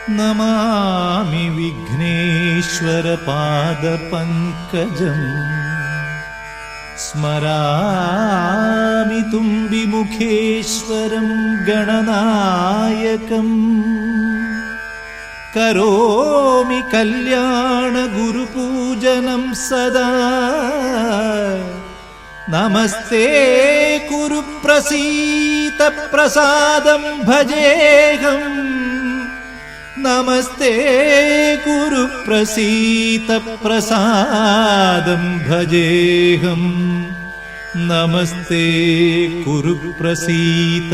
नमामि विघ्नेश्वर पादपङ्कजम् स्मरामि तुम्बिमुखेश्वरं गणनायकम् करोमि कल्याण गुरुपूजनं सदा नमस्ते कुरु प्रसीद प्रसादं भजेऽहम् नमस्ते कुरु प्रसीद प्रसादं भजेऽहम् नमस्ते कुरु प्रसीद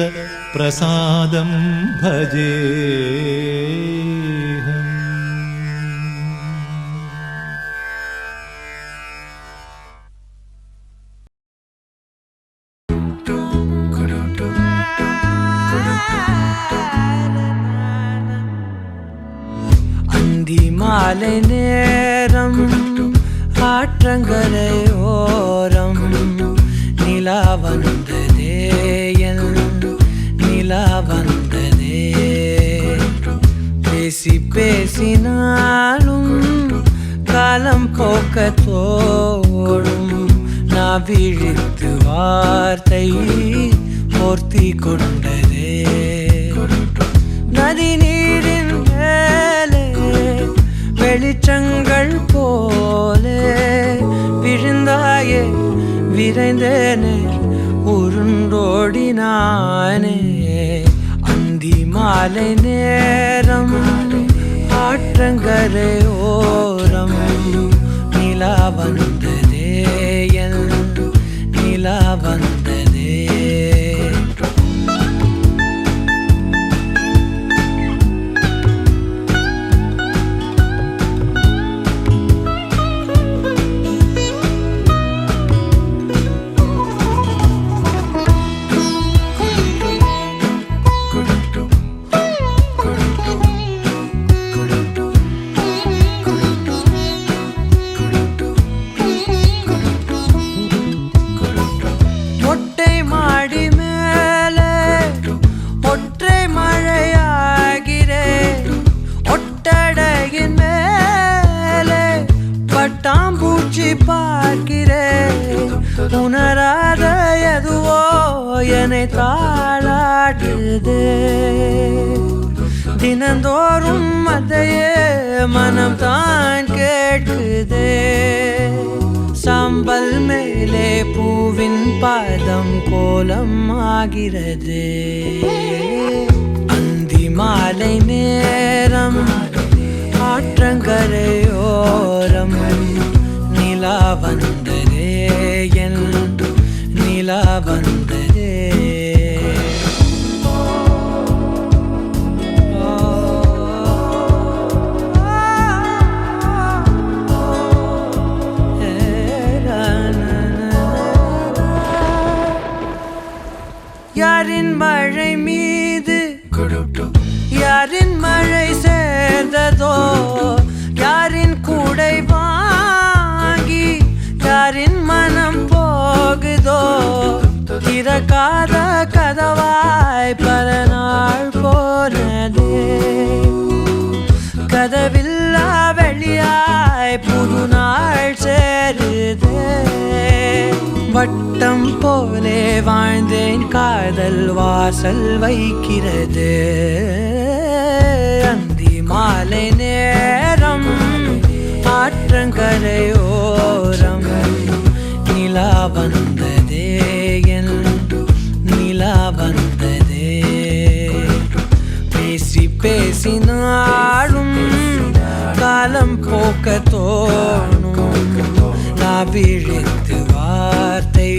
प्रसादं भजेऽहम्। மாலை நேரம் ஆற்றங்கரையோரம் நிலா வந்ததே என் நிலா வந்ததே பேசி பேசினாலும் காலம் போக்க தோடும் நான் விழித்து வார்த்தை போர்த்தி கொண்டதே நதி நீரின் மேலே வெளிச்சங்கள் போலே விழுந்தாயே விரைந்தேனே உருண்டோடினானே அந்தி மாலை நேரம் ஆற்றங்கரையோரம் நிலா வந்ததே என் நிலா வந்ததே உணராத எதுவோ என்னை தாளாட்டுதே தினந்தோறும் அதையே மனம் தான் கேட்குதே சாம்பல் மேலே பூவின் பாதம் கோலம் ஆகிறது அந்தி மாலை நேரம் ஆற்றங்கரையோரம் நிலா வந்ததே என் நிலா வந்ததே யாரின் மழை மீது யாரின் மழை சேர்ந்ததோ யாரின் கூடை வாங்கி யாரின் மனம் போகுதோ திறக்காத கதவாய் பல நாள் போனதே கதவில்லா வெளியாய் புது நாள் சேருதே வட்டம் போலே வாழ்ந்தேன் காதல் வாசல் வைக்கிறது அந்தி மாலை நேரம் ஆற்றங்கரையோரம் நிலா வந்ததே என் நிலா வந்ததே பேசி பேசினாலும் காலம் போக்க தோணும் நான் விழித்து வார்த்தை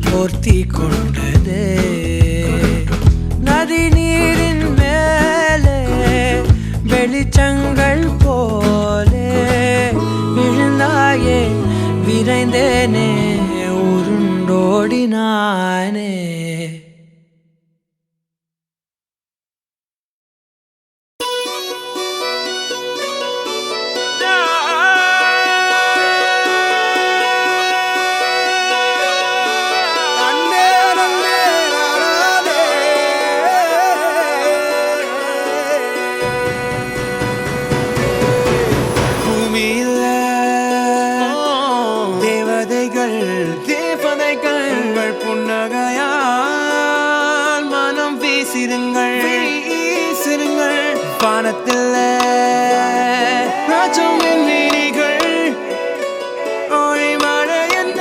போர்த்தி கொண்டதே நதி நீரின் மேலே வெளிச்சங்கள் போலே விழுந்தாயே விரைந்தேனே உருண்டோடினானே வீசிருங்கள் வீசிருங்கள் வானத்தில் ராஜம் வெண்ணிலிகள் ஒளி மழை என்ன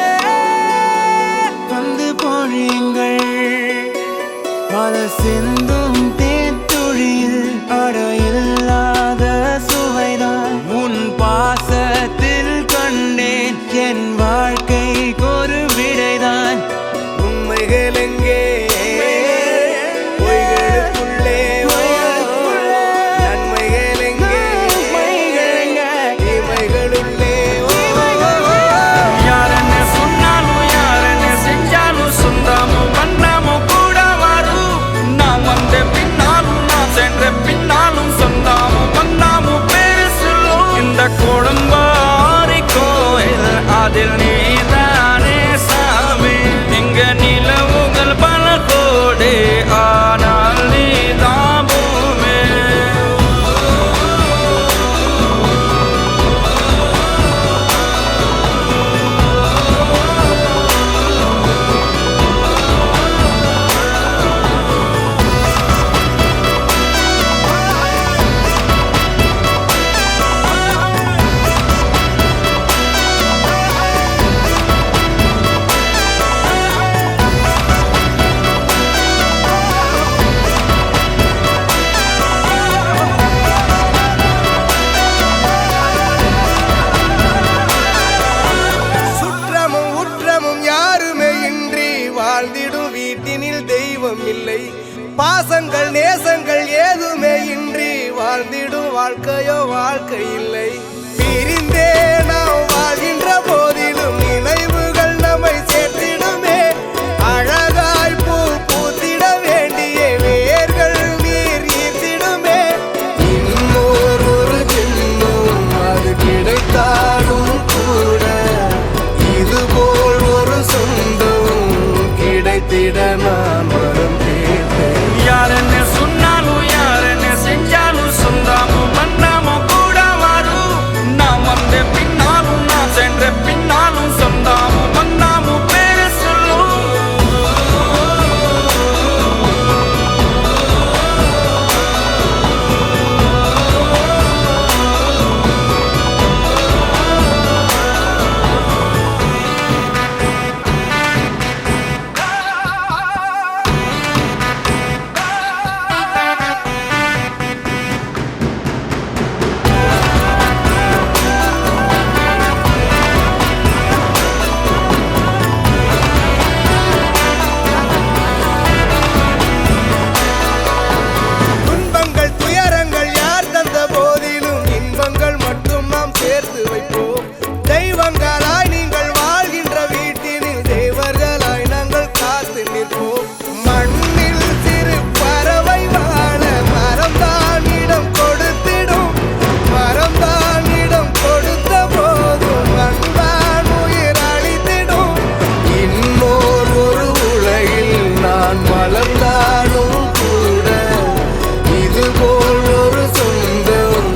வந்து பொழியுங்கள் பல சிந்தும் தேத்துழியில் அடையில்லாத சுவைதான் உன் பாசத்தில் கண்டேன் என் வாழ்க்கைக்கு ஒரு விடைதான் உண்மைகள் எங்கே பொய்களுக்குள்ளே நன்மைகள் எங்கே இமைகளுள்ளே யார் என்ன சொன்னாலும் யார் என்ன செஞ்சாலும் சொந்தமும் பண்ணமும் கூட வரும் நான் வந்த பின்னாலும் நான் சென்ற பின்னாலும் சொந்தமும் பண்ணமும் பேரு சொல்லும் இந்த குடும்பாரி கோயில் அதில் நீதானே சாமி இங்க நிலவுகள் பல கோடி ஆனால் நீதான் பூமி சுற்றமும் உற்றமும் யாருமே இன்றி வாழ்ந்திடும் வீட்டினில் தெய்வம் இல்லை பாசங்கள் நேசங்கள் ஏதுமே இன்றி வாழ்ந்திடும் வாழ்க்கையோ வாழ்க்கை இல்லை பிரிந்தே நாம் வாழ்கின்ற போதிலும் நினைவுகள் நம்மை சேர்த்திடுமே அழகாய் பூ பூத்திட வேண்டிய வேர்கள் நீர் ஈர்த்திடுமே இன்னொரு ஜென்மம் அது கிடைத்தாலும் கூட இதுபோல் ஒரு சொந்தம் கிடைத்திட நான் வரம் கேட்டேன் யார் என்ன சொன்னாலும் யார் என்ன செஞ்சாலும் சொந்தமும் பண்ணமும் கூட வரும் நான் வந்த பின்னாலும் நான் சென்ற பின்னாலும் சொந்தமும் பண்ணமும் பேரு சொல்லும் துன்பங்கள் துயரங்கள் யார் தந்த போதிலும் இன்பங்கள் மட்டும் நாம் சேர்த்து வைப்போம் தெய்வங்களாய் நீங்கள் வாழ்கின்ற வீட்டினில் தேவர்களாய் நாங்கள் காத்து நிற்போம் மண்ணில் சிறு பறவை வாழ மரம்தான் இடம் கொடுத்திடும் மரம்தான் இடம் கொடுத்த போதும் மண்தான் உயிர் அளித்திடும் இன்னொரு ஒரு உலகில் நான் வளர்ந்தாலும் கூட இதுபோல் ஒரு சொந்தம்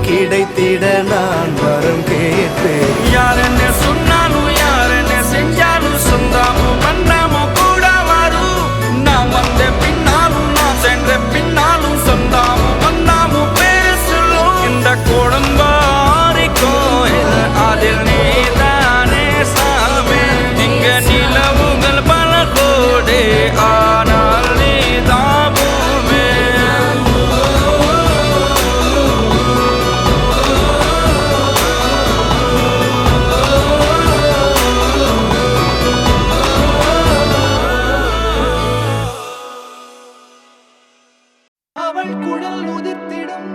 கிடைத்திட நான் வரம் கேட்பேன் யார் என்ன சொன்னாலும் யார் என்ன செஞ்சாலும் சொந்தமும் பண்ணமும் கூட வரும் நான் வந்த பின்னாலும் நான் சென்ற பின்னாலும் சொந்தமும் பண்ணமும் பேரு சொல்லும் இந்த குடும்பாரி கோயில் அதில் நீதானே சாமி இங்க நிலவுகள் பல கோடி ஆனால் நீதான் பூமி அவள் குழல் உதிர்த்திடும்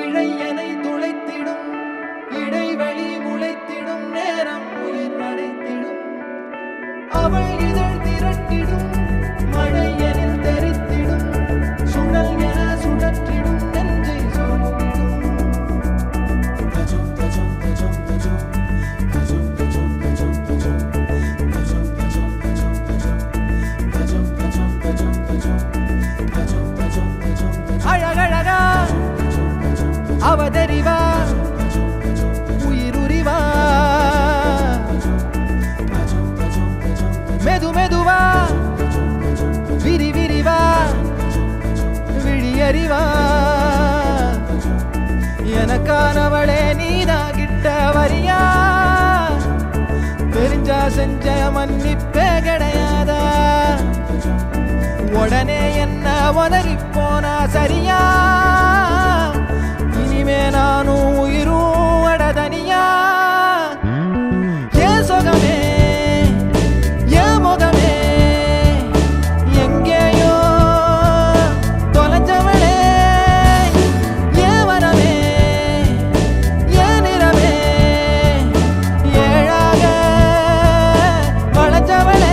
இழையனை துளைத்திடும் இடைவெளி முளைத்திடும் நேரம் உயிர் அடைத்திடும் அவள் இதழ் திரட்டிடும் மழை எனில் தெரித்திடும் சுழல் என சுழற்றிடும் நெஞ்சை சுழற்றிடும் அழகழகா அவதறிவா உயிருரிவா மெது மெதுவா விரி விரிவா செஞ்ச மன்னிப்பே கிடையாதா? உடனே என்ன உதறி போனா சரியா? இனிமே நானும் உயிரும் அடதனியா? ஏன் சுகமே ஏன் முகமே எங்கேயோ தொலைஞ்சவளே, ஏன் வரமே ஏன் நிறமே ஏழாக வளைஞ்சவளே.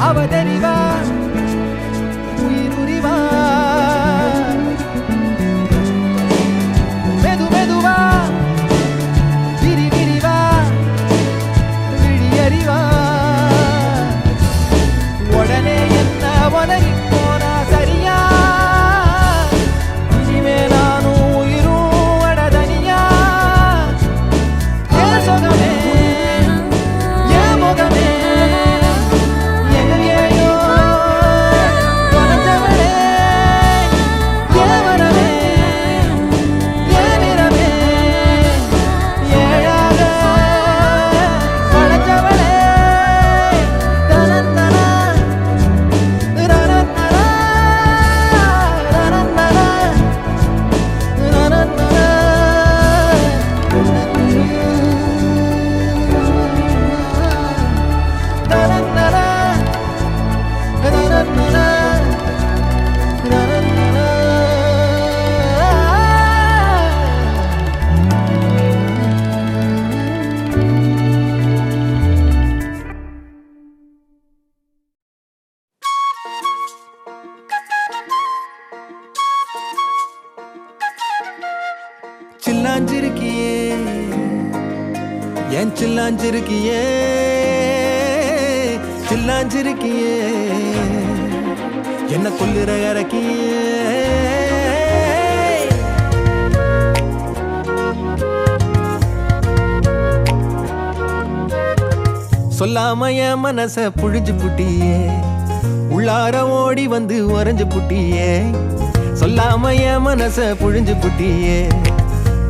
அவதறிவா உயிருரிவா மெது மெதுவா விரி விரிவா விழியறிவா. உடனே என்ன உதறி போனா சரியா? இனிமே நானும் உயிரும் அடதனியா? ஏன் சுகமே ஏன் முகமே சில்லாஞ்சிருக்கியே என் சில்லாஞ்சிருக்கியே சில்லாஞ்சிருக்கியே என்ன கொல்லுற இறக்கியே. சொல்லாம என் மனச புழிஞ்சு புட்டியே, உள்ளார ஓடி வந்து உறைஞ்சு புட்டியே. சொல்லாம என் மனச புழிஞ்சு புட்டியே,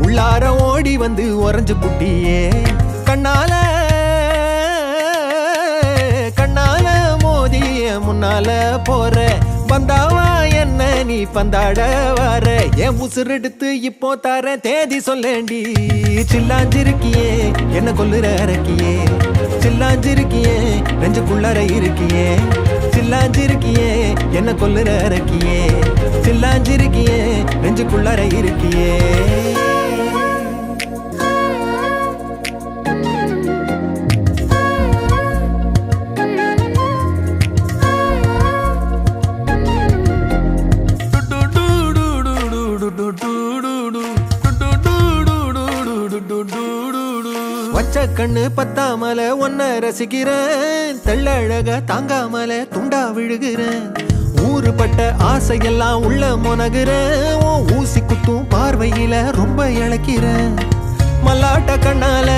உள்ளார ஓடி வந்து உறைஞ்சு புட்டியே. கண்ணால கண்ணால மோதிய முன்னால போற வந்தாவா என்ன நீ பந்தாட வர. என் உசுரெடுத்து இப்போ தர தேதி சொல்லேண்டி. சில்லாஞ்சிருக்கியே என்ன கொல்லுற இறக்கியே, சில்லாஞ்சிருக்கியே நெஞ்சுக்குள்ளற இருக்கியே. சில்லாஞ்சிருக்கியே என்ன கொல்லுற இறக்கியே, சில்லாஞ்சிருக்கியே நெஞ்சுக்குள்ளற இருக்கியே. வச்ச கண்ணு பத்தாமல ஒன்ன ரசிக்கிறேன், தெள்ளழக தாங்காமல துண்டா விழுகிறேன். ஊறுபட்ட ஆசையெல்லாம் உள்ள முனகுறேன், உன் ஊசி குத்தும் பார்வையில ரொம்ப இழக்கிறேன். மல்லாட்ட கண்ணால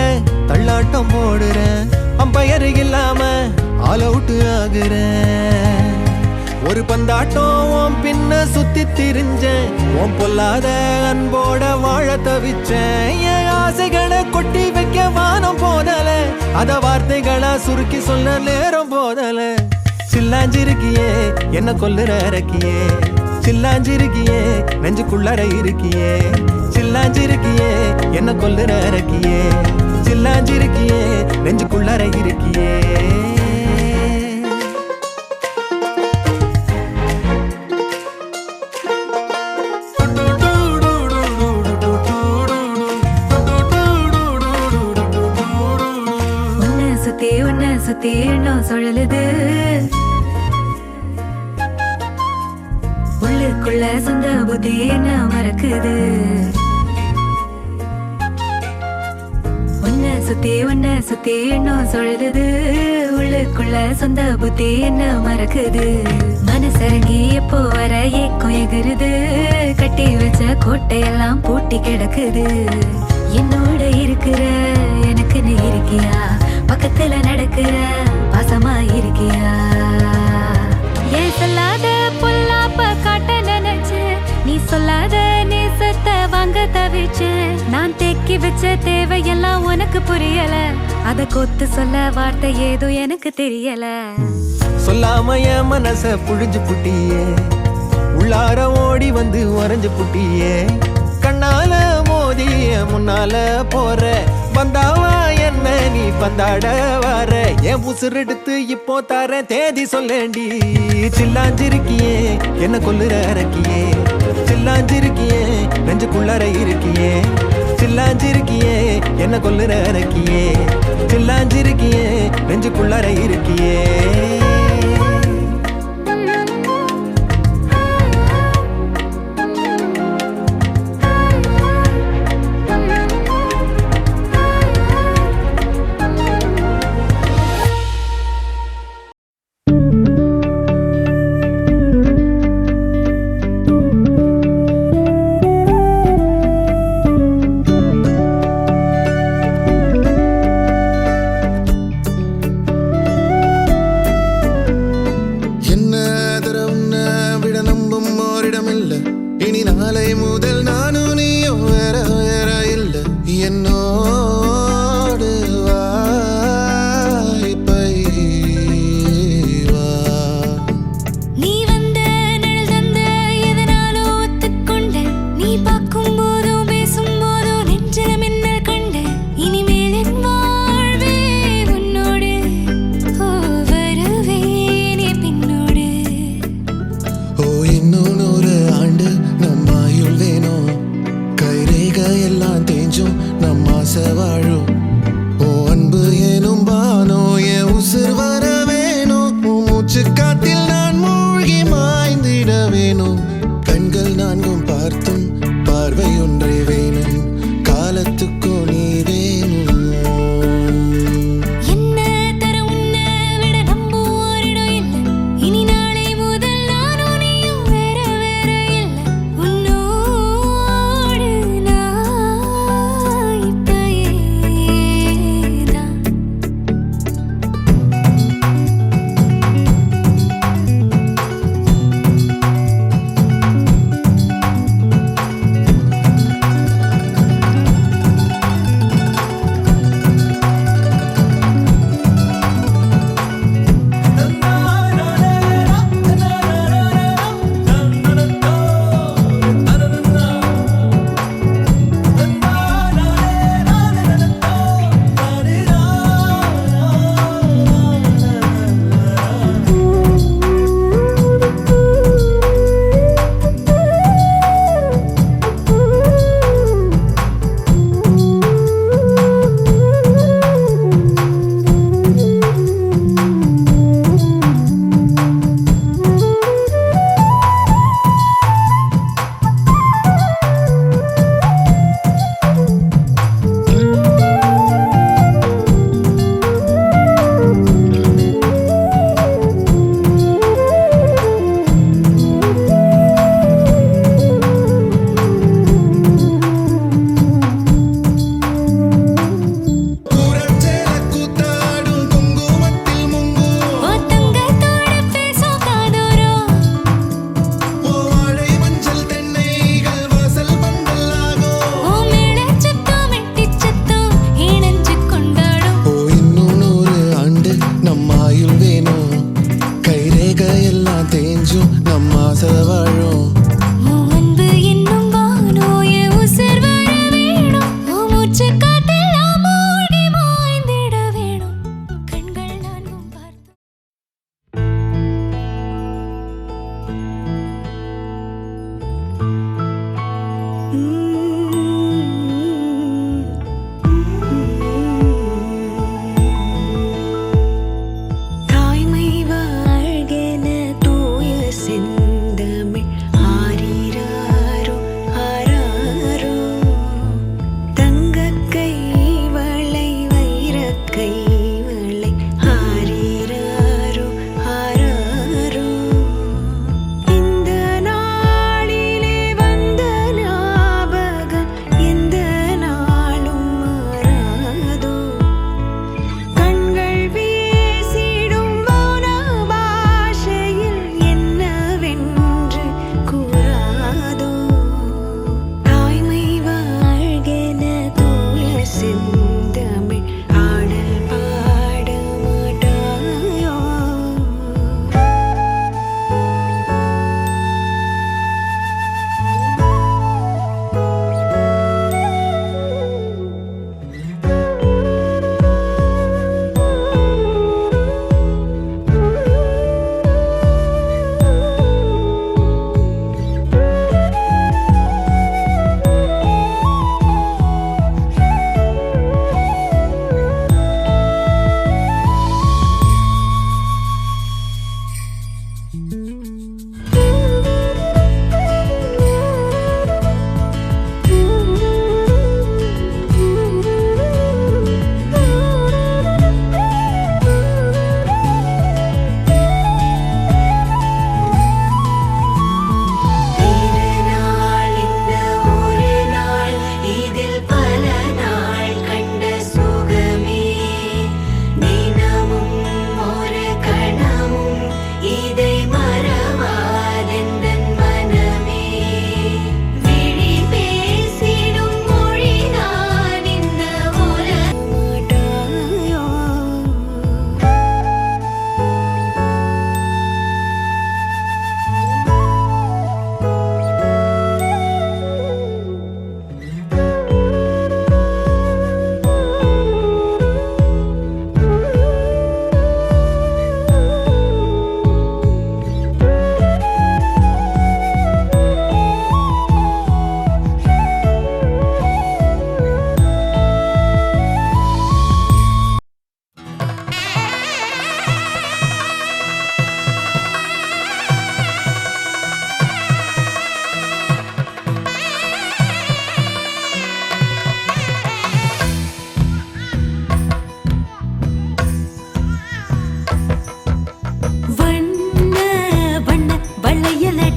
தள்ளாட்டம் போடுறேன், அம்பயரு இல்லாம ஆல் அவுட் ஆகுறேன். ஒரு பந்தாட்டம் உன் பின்ன சுத்தி திரிஞ்சேன், உன் பொல்லாத அன்போட வாழ தவிச்சேன். என் ஆசைகளை கொட்டி வைக்க வானம் போதல, அத வார்த்தைகளா சுருக்கி சொல்ல நேரம் போதல. சில்லாஞ்சிருக்கியே என்ன கொல்லுற இறக்கியே, சில்லாஞ்சிருக்கியே நெஞ்சுக்குள்ளற இருக்கியே. சில்லாஞ்சிருக்கியே என்ன கொல்லுற இறக்கியே, சில்லாஞ்சிருக்கியே நெஞ்சுக்குள்ளற இருக்கியே. சுத்தி எண்ணம் சுழலுது, உள்ளுக்குள்ள சொந்த புத்தி என்ன மறக்குது. உன்ன சுத்தி எண்ணம் சுழலுது, உள்ளுக்குள்ள சொந்த புத்தி என்ன மறக்குது. மனசரங்கி எப்போ வர ஏக்கம் எகுருது, கட்டி வச்ச கோட்டையெல்லாம் பூட்டி கிடக்குது. என்னோட இருக்கிற எனக்குன்னு இருக்கியா, பக்கத்துல நடக்கிற பாசமா இருக்கியா. ஏன் சொல்லாத பொல்லாப்ப காட்ட நினைச்சு, நீ சொல்லாத நேசத்தை வாங்க தவிச்சு. நான் தேக்கி வச்ச தேவையெல்லாம் உனக்கு புரியல, அத கொத்து சொல்ல வார்த்தை ஏதோ எனக்கு தெரியல. சொல்லாம என் மனச புழிஞ்சு புட்டியே, உள்ளார ஓடி வந்து உறைஞ்சு புட்டியே. கண்ணால மோதிய முன்னால போற, வந்தாவா என்ன நீ பந்தாட வர. என் உசுரெடுத்து இப்போ தர தேதி சொல்லேண்டி. சில்லாஞ்சிருக்கியே என்ன கொல்லுற இறக்கியே, சில்லாஞ்சிருக்கியே நெஞ்சுக்குள்ளற இருக்கியே. சில்லாஞ்சிருக்கியே என்ன கொல்லுற இறக்கியே, சில்லாஞ்சிருக்கியே நெஞ்சுக்குள்ளற இருக்கியே.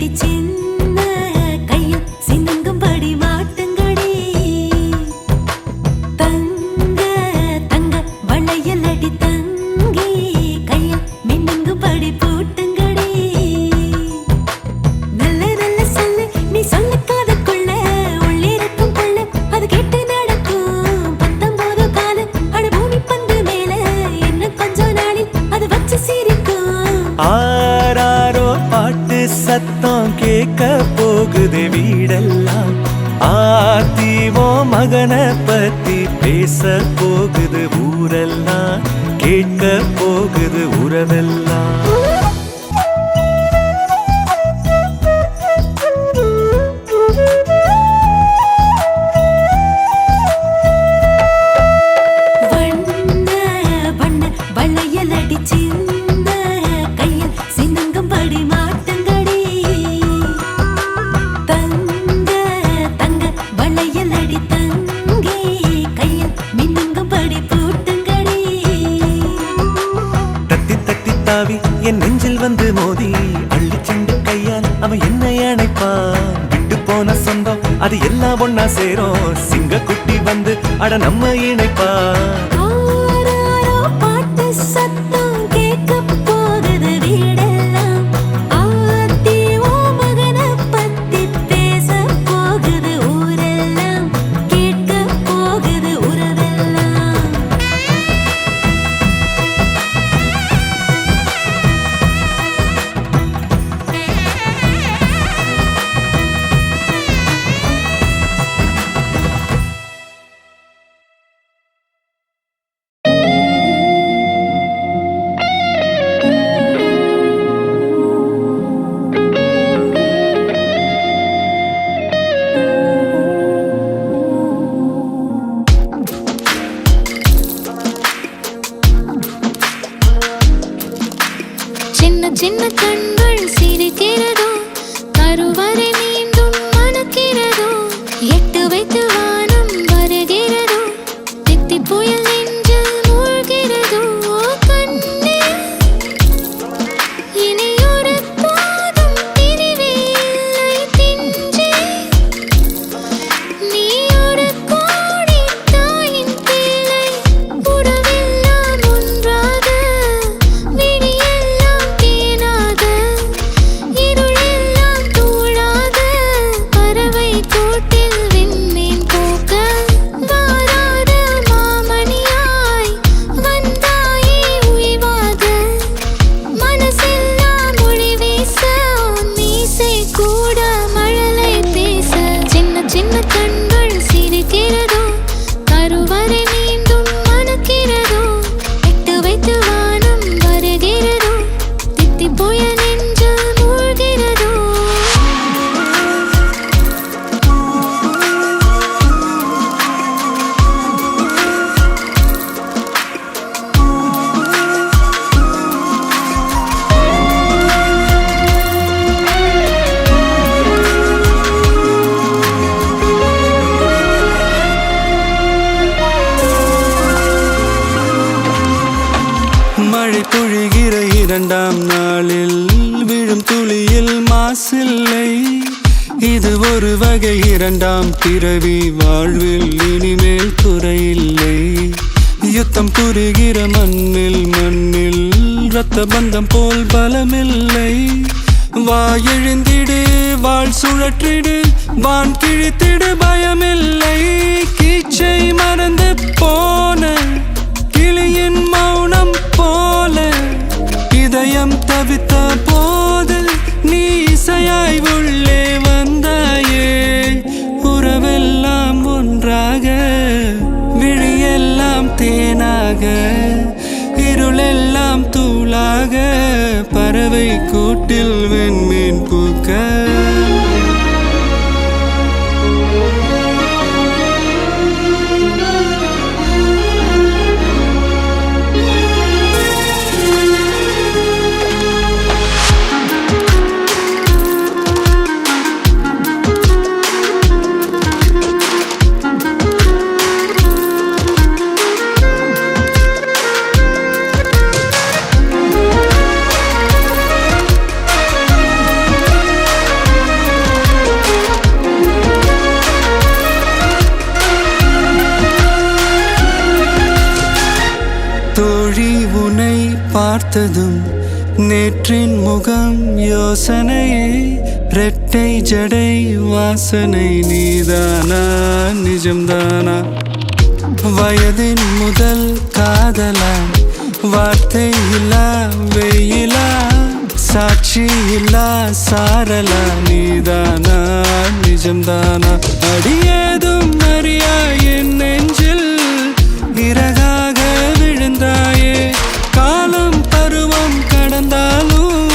அடி சின்ன கையில் சின்னங்கும்படி மாட்டுங்கடி தங்க தங்க வளையல் அடி தங்கி கையில் மின்னுங்கும்படி பூட்டுங்கடி நல்ல நல்ல சொல்லு நீ சொல்லுக்காத கொள்ள உள்ளிருக்கும் கொள்ள அது கேட்டு நடக்கும் 19 கால அட பூமி பந்து மேல என்ன கொஞ்ச நாளில் அது வச்சு சிரிக்கும் ஆராரோ பாட்டு சத்தம் கேட்க போகுது வீடெல்லாம் ஆத்திவோ மகனை பத்தி பேச போகுது ஊரெல்லாம் கேட்க போகுது உறவெல்லாம் வண்ண வண்ண வளையல் அடி சின்ன கையில் சின்னங்கும்படி மாட்டுங்கடி தங்க தங்க வளையல் அடி தங்கி கையில் மின்னுங்கும்படி பூட்டுங்கடி தட்டி தட்டி தாவி என் நெஞ்சில் வந்து மோதி அள்ளி செண்டு கையால் அவன் என்னை அணைப்பான் விட்டு போன சொந்தம் அது எல்லாம் ஒன்னா சேரும் சிங்க குட்டி வந்து அட நம்ம இணைப்பான் ஆராரோ பாட்டு சத்தம் கேட்க போகுது வீடெல்லாம் ஆத்தி ஓ மகனை பத்தி பேச போகுது ஊரெல்லாம் கேட்க போகுது உறவெல்லாம் சின்ன சின்ன கண்கள் சிரிக்கிறதோ கருவறை மீண்டும் மணக்கிறதோ எட்டு வைத்து வானம் வருகிறதோ தித்தி புயல் நெஞ்சில் மூழ்கிறதோ கண்ணே இனியொரு போதும் பிரிவே இல்லை தின்றே நீ ஒரு கோடி தாயின் பிள்ளை உறவெல்லாம் ஒன்றாக விடியெல்லாம் தேனாக இருளெல்லாம் தூளாக பறவை கூட்டில் விண்மீன் போக்க வாராத மாமணியாய் வந்தாயே உய்வாக மனசெல்லாம் மொழி வீச மீசை கூட மழலை பேச சின்ன சின்ன கண்கள் சிரிக்கிறதோ கருவறை மீண்டும் மணக்கிறதோ எட்டு வைத்து வானம் வருகிறதோ தித்தி போய நெஞ்சில் மூழ்கிறதோ மழை பொழிகிற இரண்டாம் நாளில் விழும் துளியில் மாசில்லை இது ஒரு வகை இரண்டாம் பிறவி வாழ்வில் இனிமேல் குறையில்லை யுத்தம் புரிகிற மண்ணில் மண்ணில் இரத்த பந்தம் போல் பலமில்லை வா எழுந்திடு வாழ் சுழற்றிடு வான் கிழித்திடு பயமில்லை கீச்சை மறந்து போன கிளியின் மௌனம் போல இதயம் தவித்த போது நீ இசையாய் உள்ளே வந்தாயே உறவெல்லாம் ஒன்றாக விழியெல்லாம் தேனாக இருளெல்லாம் தூளாக பறவை கூட்டில் வெண்மீன் பூக்க பார்த்ததும் நேற்றின் முகம் யோசனையே ரெட்டை ஜடை வாசனை நீதானா நிஜம்தானா வயதின் முதல் காதலா வார்த்தை இல்லா வெயிலா சாட்சி இல்லா சாரலா நீதானா நிஜம்தானா அடியேதும் அறியா என் நெஞ்சில் இறகாக விழுந்தாயே காலம் பருவம் கடந்தாலும்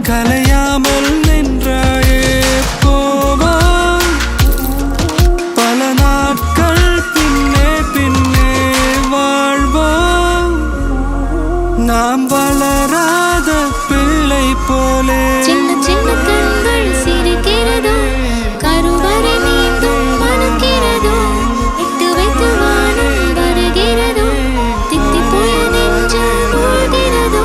கலையாமல் நின்றாயே போவான் பல நாட்கள் பின்னே பின்னே வாழ்வோம் நாம் வளராத பிள்ளை போலே சின்ன சின்ன கண்கள் சிரிக்கிறதோ கருவறை நீந்தும் மணக்கிறதோ இட்டு வைத்து வானம் வருகிறதோ தித்தி போய நெஞ்சு மூழ்கிறதோ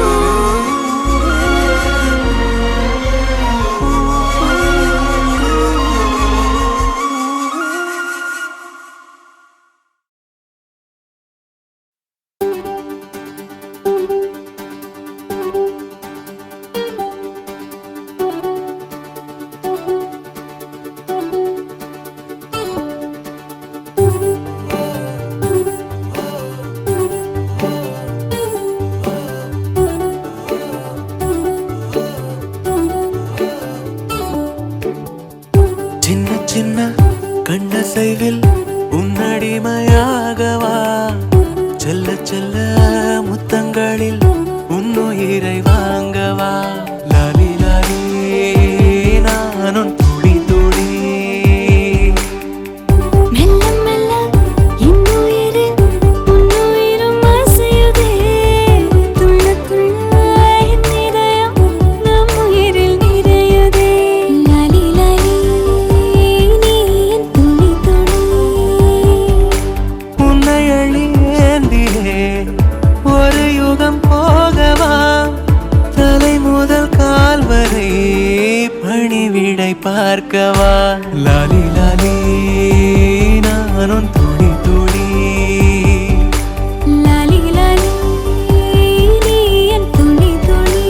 சின்ன சின்ன கண்ணசைவில் உன்னடிமையாகவா செல்ல செல்ல முத்தங்களில் உன்னுயிரை வாங்கவா லாலி லாலி நானும் துடி துடி மெல்ல மெல்ல இன்னுயிரில் உன்னுயிரும் அசையுதே துள்ள துள்ள என் இதயம் நம் உயிரில் நிறையுதே லாலி லாலி நீ என் துளி துளி உன்னை அழியேந்தியே ஒரு யுகம் போகவா தலை முதல் கால் வரை பணிவிடை பார்க்கவா லாலி லாலி நானும் துடி துடி லாலி லாலி நீ என் துளி துளி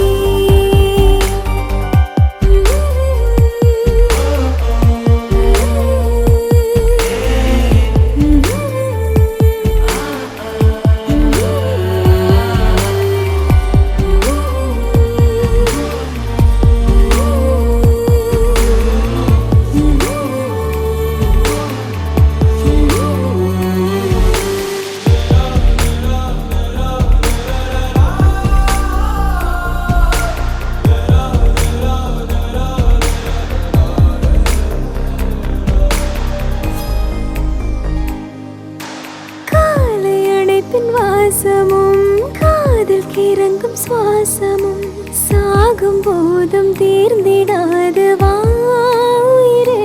காலை அணைப்பின் வாசமும் காதில் கிறங்கும் சுவாசமும் சாகும் போதும் தீர்ந்திடாது வாயிரே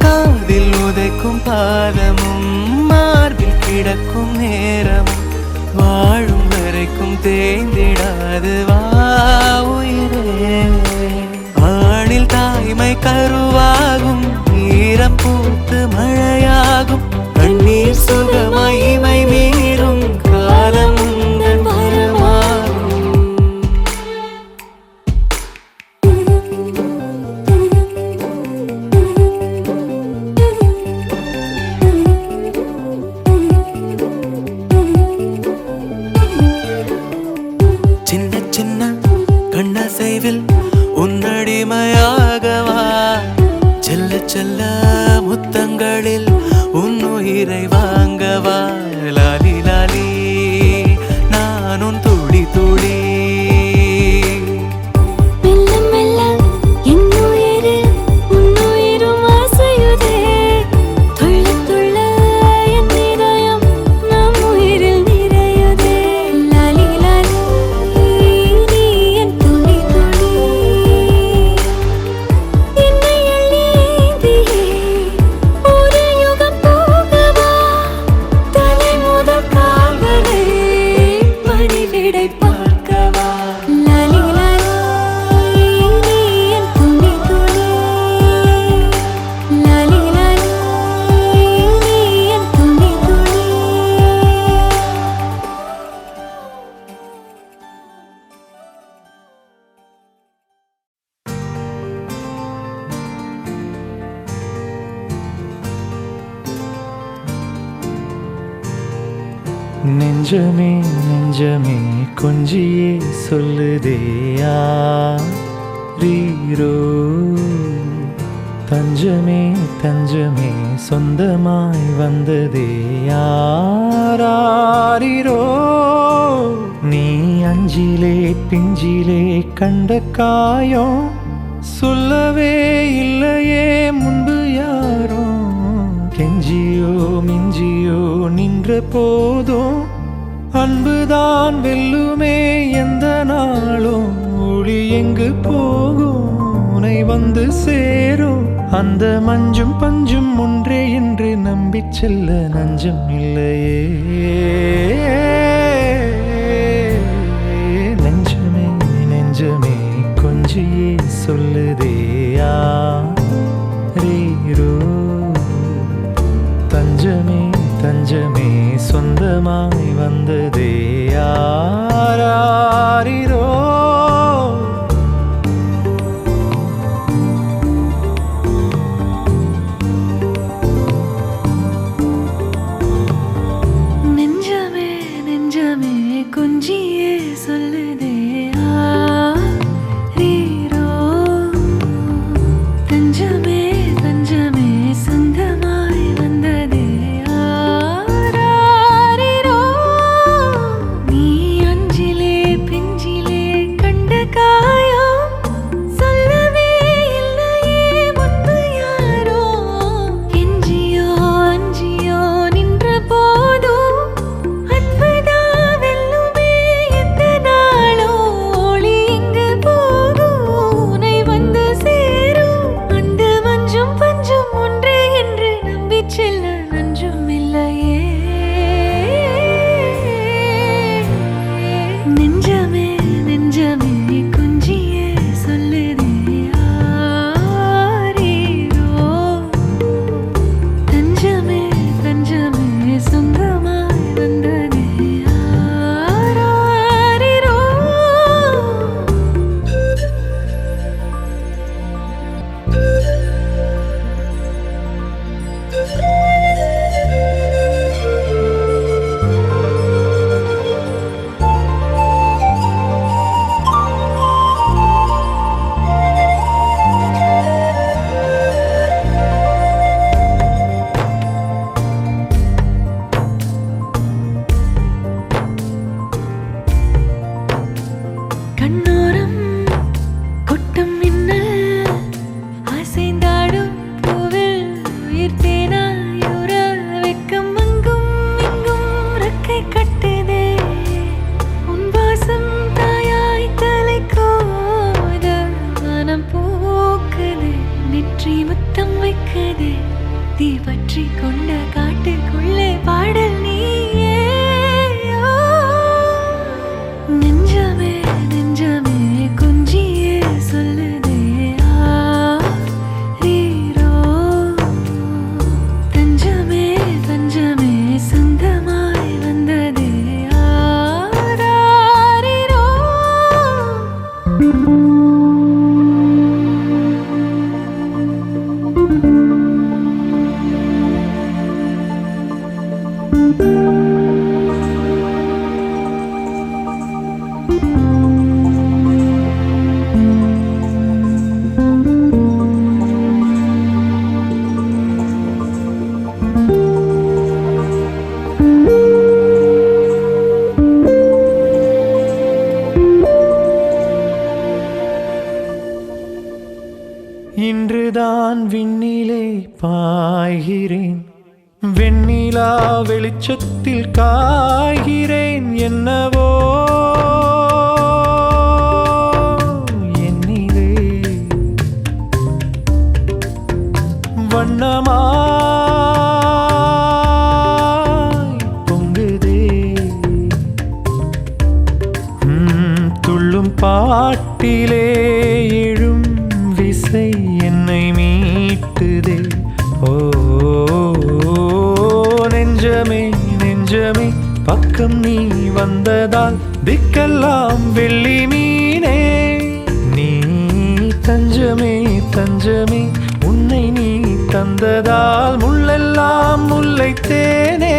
காதில் உதைக்கும் பாதமும் மார்பில் கிடக்கும் நேரமும் வாழும் வரைக்கும் தேய்ந்திடாது வா உயிரே ஆணில் தாய்மை கருவாகும் ஈரம் பூத்து மழையாகும் கண்ணீர் சுகமாய் இமை மீறும் காலம் உந்தன் வரமாகும் சின்ன சின்ன கண்ணசைவில் உன்னடிமையாகவா செல்ல செல்ல முத்தங்களில் உன்னுயிரை வாங்கவா லாலி லாலி நானும் துடி துடி மெல்ல மெல்ல இன்னுயிரில் உன்னுயிரும் அசையுதே துள்ள துள்ள என் இதயம் நம் உயிரில் நிறையுதே லாலி லாலி நீ என் துளி துளி என்னை அள்ளி ஏந்தியே ஒரு யுகம் போகவா நெஞ்சமே நெஞ்சமே கொஞ்சியே சொல்லுதே யாரீரோ, தஞ்சமே தஞ்சமே சொந்தமாய் வந்ததே யாரீரோ. நீ அஞ்சிலே பிஞ்சிலே கண்ட காயம் சொல்லவே இல்லையே முன்பு யாரோ. கெஞ்சியோ மிஞ்சியோ நின்ற போதும் அன்புதான் வெல்லுமே எந்த நாளும். ஒளி எங்கு போகும் உனை வந்து சேரும். அந்த மஞ்சும் பஞ்சும் ஒன்றே என்று நம்பிச் செல்ல நஞ்சம் இல்லையே. நெஞ்சமே நெஞ்சமே கொஞ்சியே சொல்லுதே யாரீரோ, தஞ்சமே தஞ்சமே சொந்தமாய் வந்ததே யாரீரோ. நெஞ்சமே நெஞ்சமே கொஞ்சியே சொல்லுதே யாரீரோ, தஞ்சமே தஞ்சமே சொந்தமாய் வந்ததே யாரீரோ. நீ அஞ்சிலே பிஞ்சிலே கண்ட காயம் சொல்லவே இல்லையே முன்பு யாரோ. கெஞ்சியோ அஞ்சியோ நின்ற போதும் அன்புதா வெல்லுமே எந்த நாளோ. ஒளி எங்கு போகும் உனை வந்து சேரும். அந்த மஞ்சும் பஞ்சும் ஒன்றே என்று நம்பிச் செல்ல நஞ்சும் இல்லையே. நெஞ்சமே நெஞ்சமே கொஞ்சியே சொல்லுதே யாரீரோ, தஞ்சமே தஞ்சமே சொந்தமாய் வந்ததே யாரீரோ. கண்ணோரம் கொட்டும் மின்னல் அசைந்தாடும் பூவில் உயிர் தேனாயுற வெக்கம் அங்கும் இங்கும் ரெக்கை கட்டுதே. உன் வாசம் தாயாய் தலை கோத மனம் பூக்குதே. நெற்றி முத்தம் வைக்குதே தீ பற்றி கொண்ட காட்டுக்குள்ளே பாடல் நீயே. நெஞ்சமே நெஞ்சமே கொஞ்சியே சொல்லுதே யாரீரோ, தஞ்சமே தஞ்சமே சொந்தமாய் வந்ததே யாரீரோ. இன்றுதான் விண்ணிலே பாய்கிறேன், வெண்ணிலா வெளிச்சத்தில் காய்கிறேன். என்னவோ என்னிலே வண்ணமாய் பொங்குதே. துள்ளும் பாட்டிலே எழும் விசை என்னை மீட்டுதே. ஓ நெஞ்சமே நெஞ்சமே பக்கம் நீ வந்ததால் திக்கெல்லாம் வெள்ளி மீனே. நீ தஞ்சமே தஞ்சமே உன்னை நீ தந்ததால் முள்ளெல்லாம் முல்லைத்தேனே.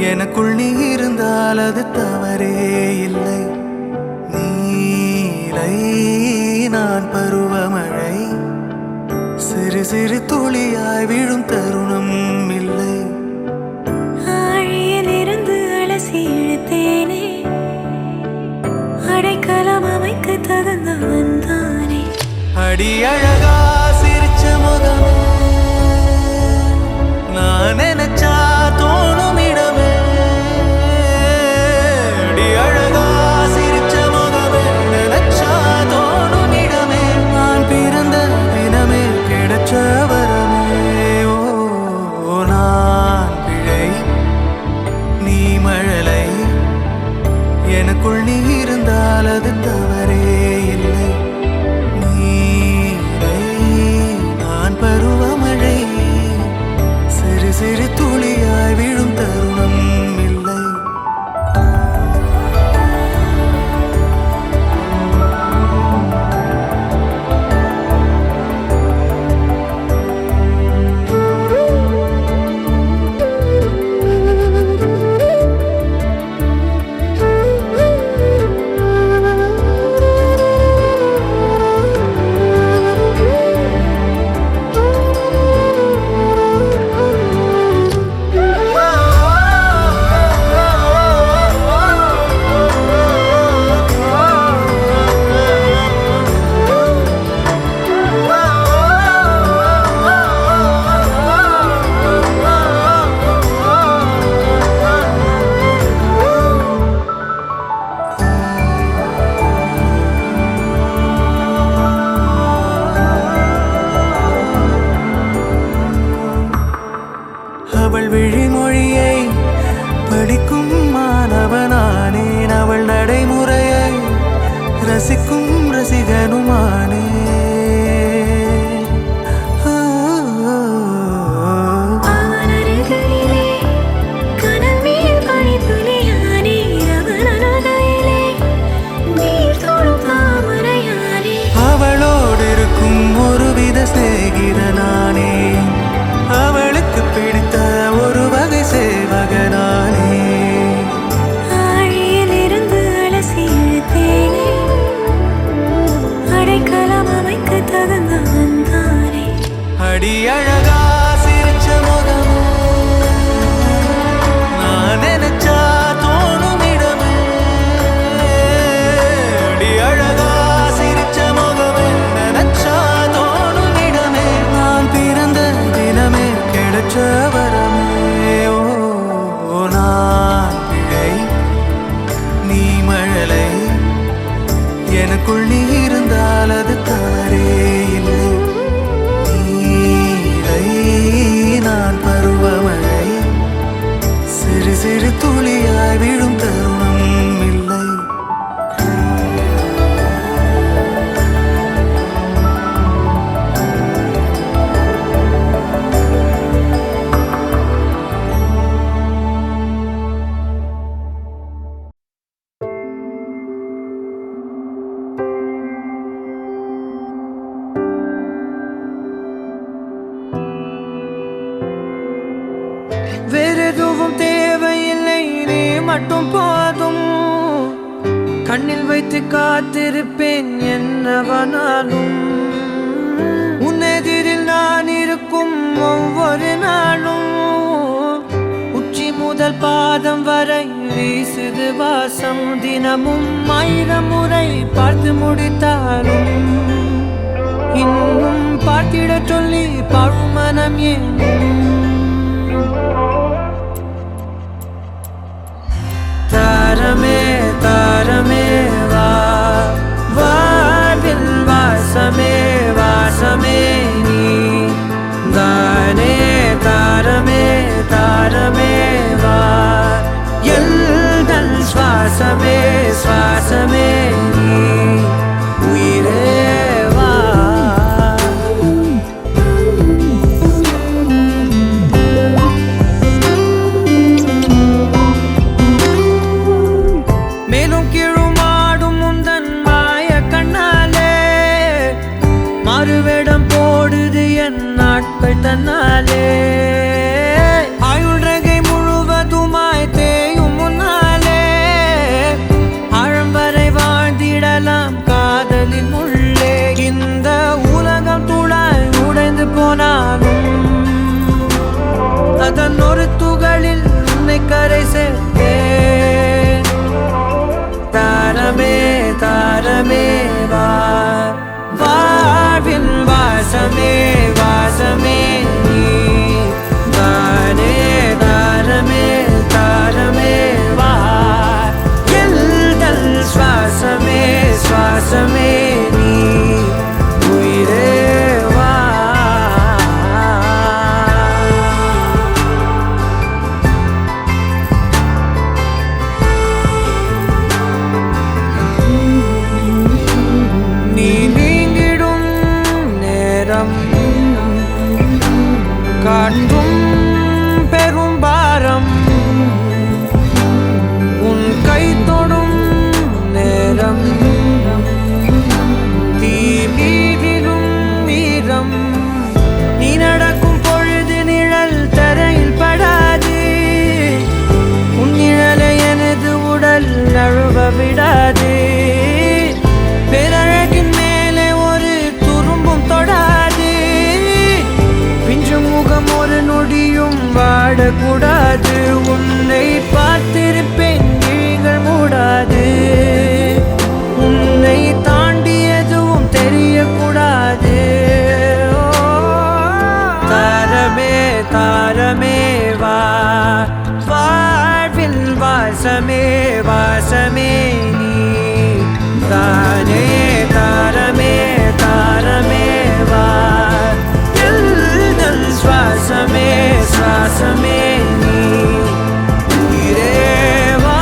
எனக்குள் நீ இருந்தால் அது தவறே இல்லை. நீலை நான் பருவமழை, சிறு சிறு துளியாய் விழும் தருணம் இல்லை. ஆழியிலிருந்து அலசி இழுத்தேனே, அடைக்கலம் அமைக்க தகுந்தவன் தானே. அடி அழகா சிரிச்ச முகமே, நான் நினைச்சா தோணும் இடமே. அடி அழகா சிரிச்ச முகமே, நினைச்சா தோணும் இடமே. நான் பிறந்த தினமே கிடைச்ச வரமே. ஓ நான் பிழை, நீ மழலை. எனக்குள் நீ இருந்தால் அது தவறே இல்லை. நீரை நான் பருவமழை, சிறு சிறு துளியாய் விழும் தருணம் இல்லை. அவள் விழிமொழியை படிக்கும் மாணவனானேன், அவள் நடைமுறையை ரசிக்கும் ரசிகனுமானே. அவன் அருகிலே கனல் மேல் பனித்துளியானே, அவன் அருகிலே நீர் தொடும் தாமரையானே. அவளோடு இருக்கும் ஒருவித சிநேகிதனானே, அவளுக்கு பிடித்த ஒரு வகை சேவகனானே. ஆழியிலிருந்து அலசி இழுத்தேனே, அடைக்கலம் அமைக்க தகுந்தவன் தானே. அடி அழகா சிரிச்ச முகமே, நான் நினைச்சா தோணும் இடமே. அடி அழகா சிரிச்ச முகமே, நினைச்சா தோணும் இடமே. நான் பிறந்த தினமே கிடைச்ச வரமே. ஓ நான் பிழை, நீ மழலை. எனக்குள் நீ இருந்தால் அது தவறே இல்லை. நீரை நான் பருவமழை, சிறு சிறு துளியாய் விழும் தருணம் இல்லை. வேறெதுவும் தேவையில்லை, நீ மட்டும் போதும். கண்ணில் வைத்து காத்திருப்பேன் என்னவனாலும். உன்னெதிரில் நான் இருக்கும் ஒவ்வொரு நாளும், உச்சி முதல் பாதம் வரை வீசுது வாசம். தினமும் 1000 முறை பார்த்து முடித்தாலும் இன்னும் பார்த்திட சொல்லி பழுமனம் ஏனும். தாரமே தாரமே வா, வாழ்வில் வாசமே வாசமே நீ தானே. தாரமே தாரமே வா, எல்தல் சுவாசமே சுவாசமே நீ உயிரே வா. மேலும் கீழுமாடும் முந்தன் மாய கண்ணாலே, மாறுவேடம் போடுது என் நாட்கள் தன்னாலே. ஆயுள் ரகை முழுவதுமாய் வாசமே வாசமே நீ தானே தாரமே தாரமே வா எல்தல் சுவாசமே சுவாசமே நீ உயிரே வா நீ நீங்கிடும் நேரம் காட்டும் பெரும் பாரம் உன் கை தொடும் நேரம் தீ மீதிலும் வீரம் நீ நடக்கும் பொழுது நிழல் தரையில் படாது உன் நிழலை எனது உடல் நழுவ விடாது பேரழகின் மேலே ஒரு துரும்பும் தொடாது பிஞ்சு முகம் ஒரு நொடியும் வாடக்கூடாது உன்னை பார்த்திருப்பேன் விழிகள் மூடாது உன்னை தாண்டி எதுவும் தெரியக்கூடாது தாரமே தாரமே வா வாழ்வில் வாசமே வாசமே நீ தானே தாரமே தாரமே வா எல்தல் சுவாசமே சுவாசமே நீ உயிரே வா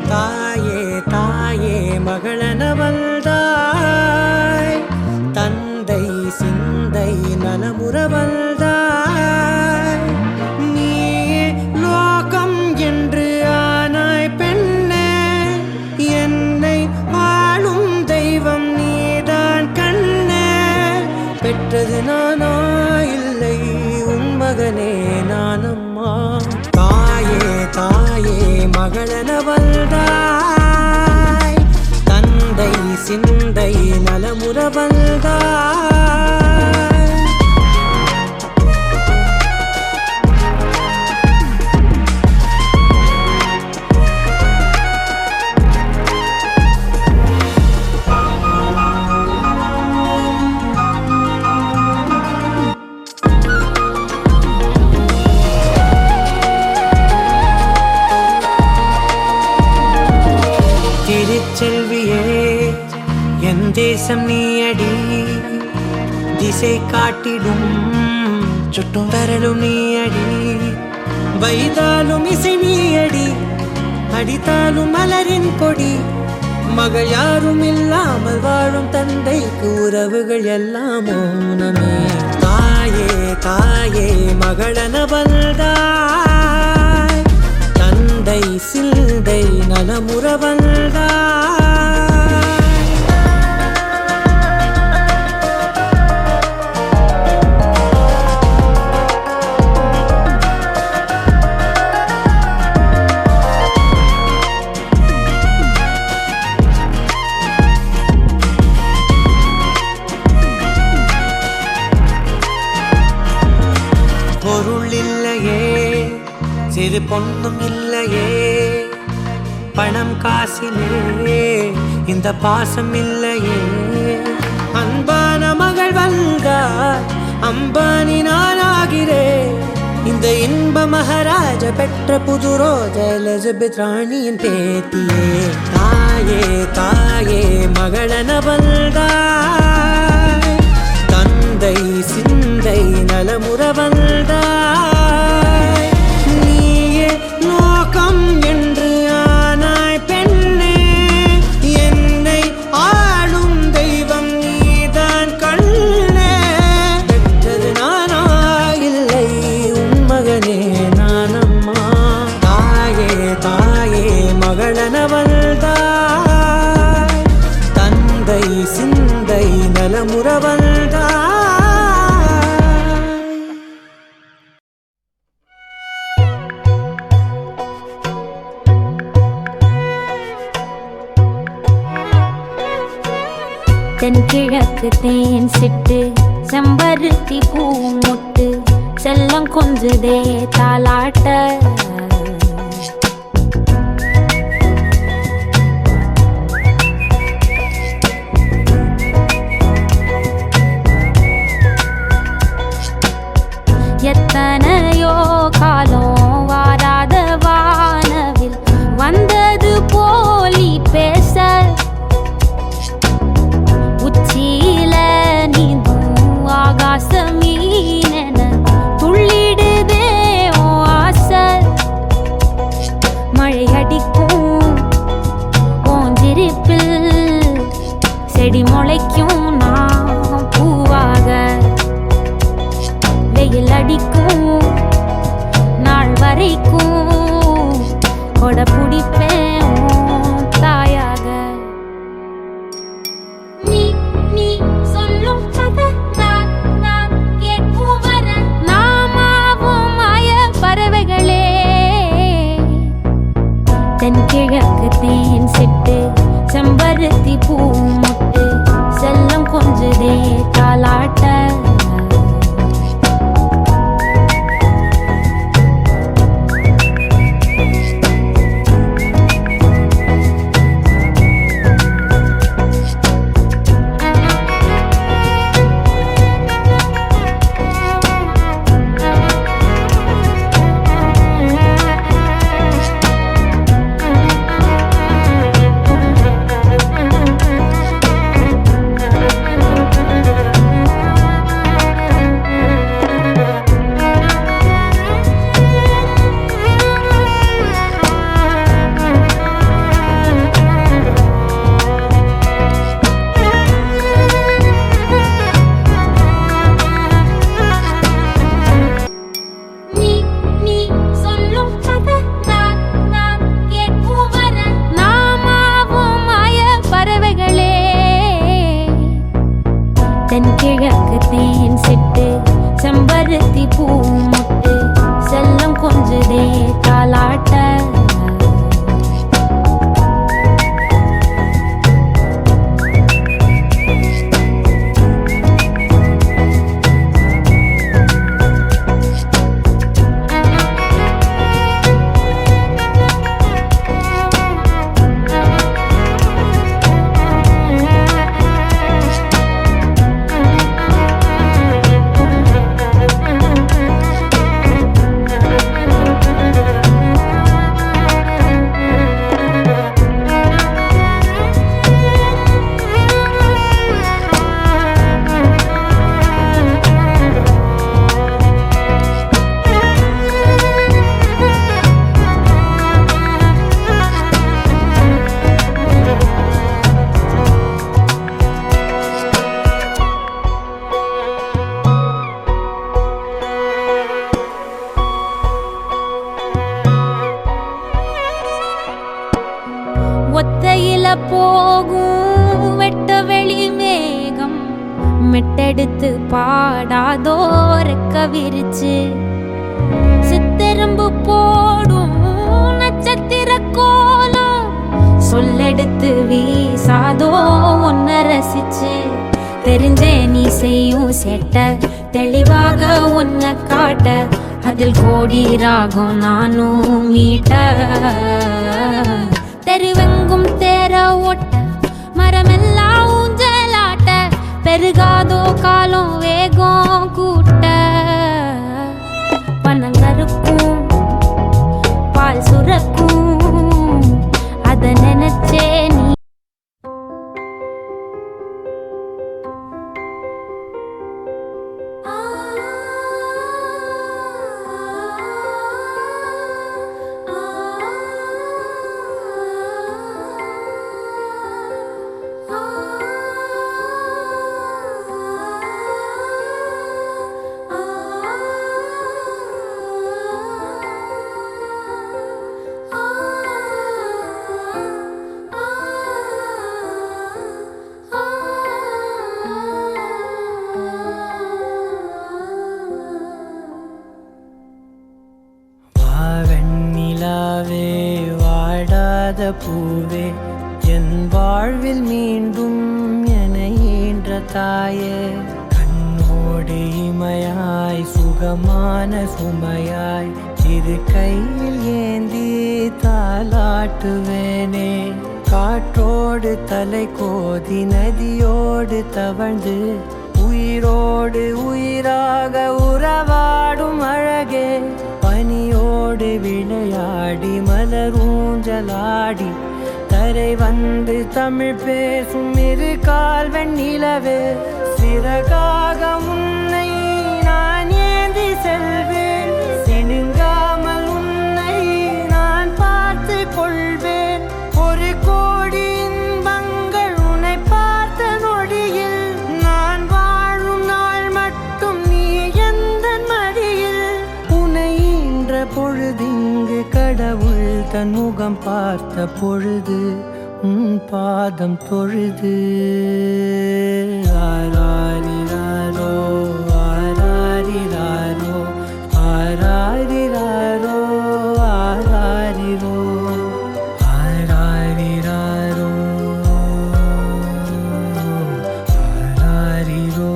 தாயே தாயே மகளனவள்தாய் தந்தை சிந்தை நலமுறவள்தாய் நீயே லோகம் என்று ஆனாய் பெண்ணே என்னை வாழும் தெய்வம் நீதான் கண்ணே பெற்றது நானா இல்லை உன் மகனே நானம்மா தாயே தாயே மகளனவள்தாய் தந்தை சிந்தை நலமுறவள்தாய் திருச்செல்வியே என் தேசம் நீயடி திசை காட்டிடும் சுட்டும் வரலும் நீயடி வைதாலும் இசை நீயடி அடித்தாலும் மலரின் கொடி மகள் யாரும் இல்லாமல் வாழும் தந்தைக்கு உறவுகள் எல்லாம் மௌனமே தாயே தாயே மகளனவள்தாய் தந்தை சிந்தை நலமுறவள்தாய் பொருள் இல்லையே சிறு பொண்ணும் இல்லையே பணம் காசிலே இந்த பாசம் இல்லையே அன்பான மகள் வந்தார் அம்பானி நானாகிறேன் இந்த இன்ப மகாராஜ பெற்ற புது ரோஜ எலிசபெத் ராணியின் பேத்தியே தாயே தாயே மகளனவள்தாய் தந்தை சிந்தை நலமுறவள்தாய் நீயே லோகம் என்று ஆனாய் பெண்ணே என்னை ஆளும் தெய்வம் நீதான் கண்ணே பெற்றது நானா இல்லை உன் மகனே நானம்மா தாயே தாயே மகளனவள்தாய் தந்தை தென்கிழக்கு தேன் சிட்டு செம்பருத்தி பூ முட்டு செல்லம் கொஞ்சுதே தாலாட்ட எத்தனையோ காலம் வாராத வானவில் வந்தது போலி பேச உச்சியில நீந்தும் ஆகாச மீனென துள்ளிடுதே ஓ ஆசை மழை அடிக்கும் ஓஞ்சிருப்பில் செடி முளைக்கும் நான் பூவாக வெயில் அடிக்கும் நாள் வரைக்கும் கொடை பிடிப்பேன் தாயாக நீ நீ சொல்லும் கதை நான் நான் கேட்கும் வர நாமாவும் மாய பறவைகளே தென்கிழக்கு தேன் சிட்டு செம்பருத்தி பூ முட்டு செல்லம் கொஞ்சுதே தாலாட்ட தென்கிழக்கு தேன் சிட்டு செம்பருத்தி பூ முட்டு செல்லம் கொஞ்சுதே தாலாட்ட ஒத்தையில போகும் வெட்ட வெளி மேகம் மெட்டெடுத்து பாடாதோ ரெக்க விரிச்சு சித்தெரும்பு போடும் நட்சத்திர கோலம் சொல்லெடுத்து வீசாதோ ஒன்ன ரசிச்சு தெரிஞ்சே நீ செய்யும் சேட்ட தெளிவாக உன்னை காட்ட அதில் கோடி ராகம் நானும் மீட்ட தெருவெங்கும் தேர ஓட்ட மரமெல்லாம் ஊஞ்சலாட்ட பெருகாதோ காலம் வேகம் கூட்ட பனங்கருக்கும் பால் சுரக்கும் அத நினைச்சே நீ பூவே என் வாழ்வில் மீண்டும் என்னையே தாயே கண்ணோடு இமையாய் சுகமான சுமையாய் இரு கையில் ஏந்தி தாலாட்டுவேனே காற்றோடு தலை கோதி நதியோடு தவழ்ந்து உயிரோடு உயிராக உறவாடும் அழகே பனியோடு விளையாடி மலரூஞ்சலாடி தரை வந்து தமிழ் பேசும் இரு கால் வெண்ணிலவே சிறகாக உன்னை நான் ஏந்தி செல்வேன் சினுங்காமல் உன்னை நான் பார்த்து கொள்வேன் ஒரு கோடி இன்பங்கள் உன்னை பார்த்த நொடியில் நான் வாழும் நாள் மட்டும் நீ எந்த மடியில் உன்னை ஈன்ற பொழுதிங்கு கடவுள் தன் முகம் பார்த்த பொழுது உன் பாதம் தொழுது ஆராரிராரோ ஆராரிராரோ ஆராரிராரோ ஆராரிரோ ஆராரிராரோ ஆராரிரோ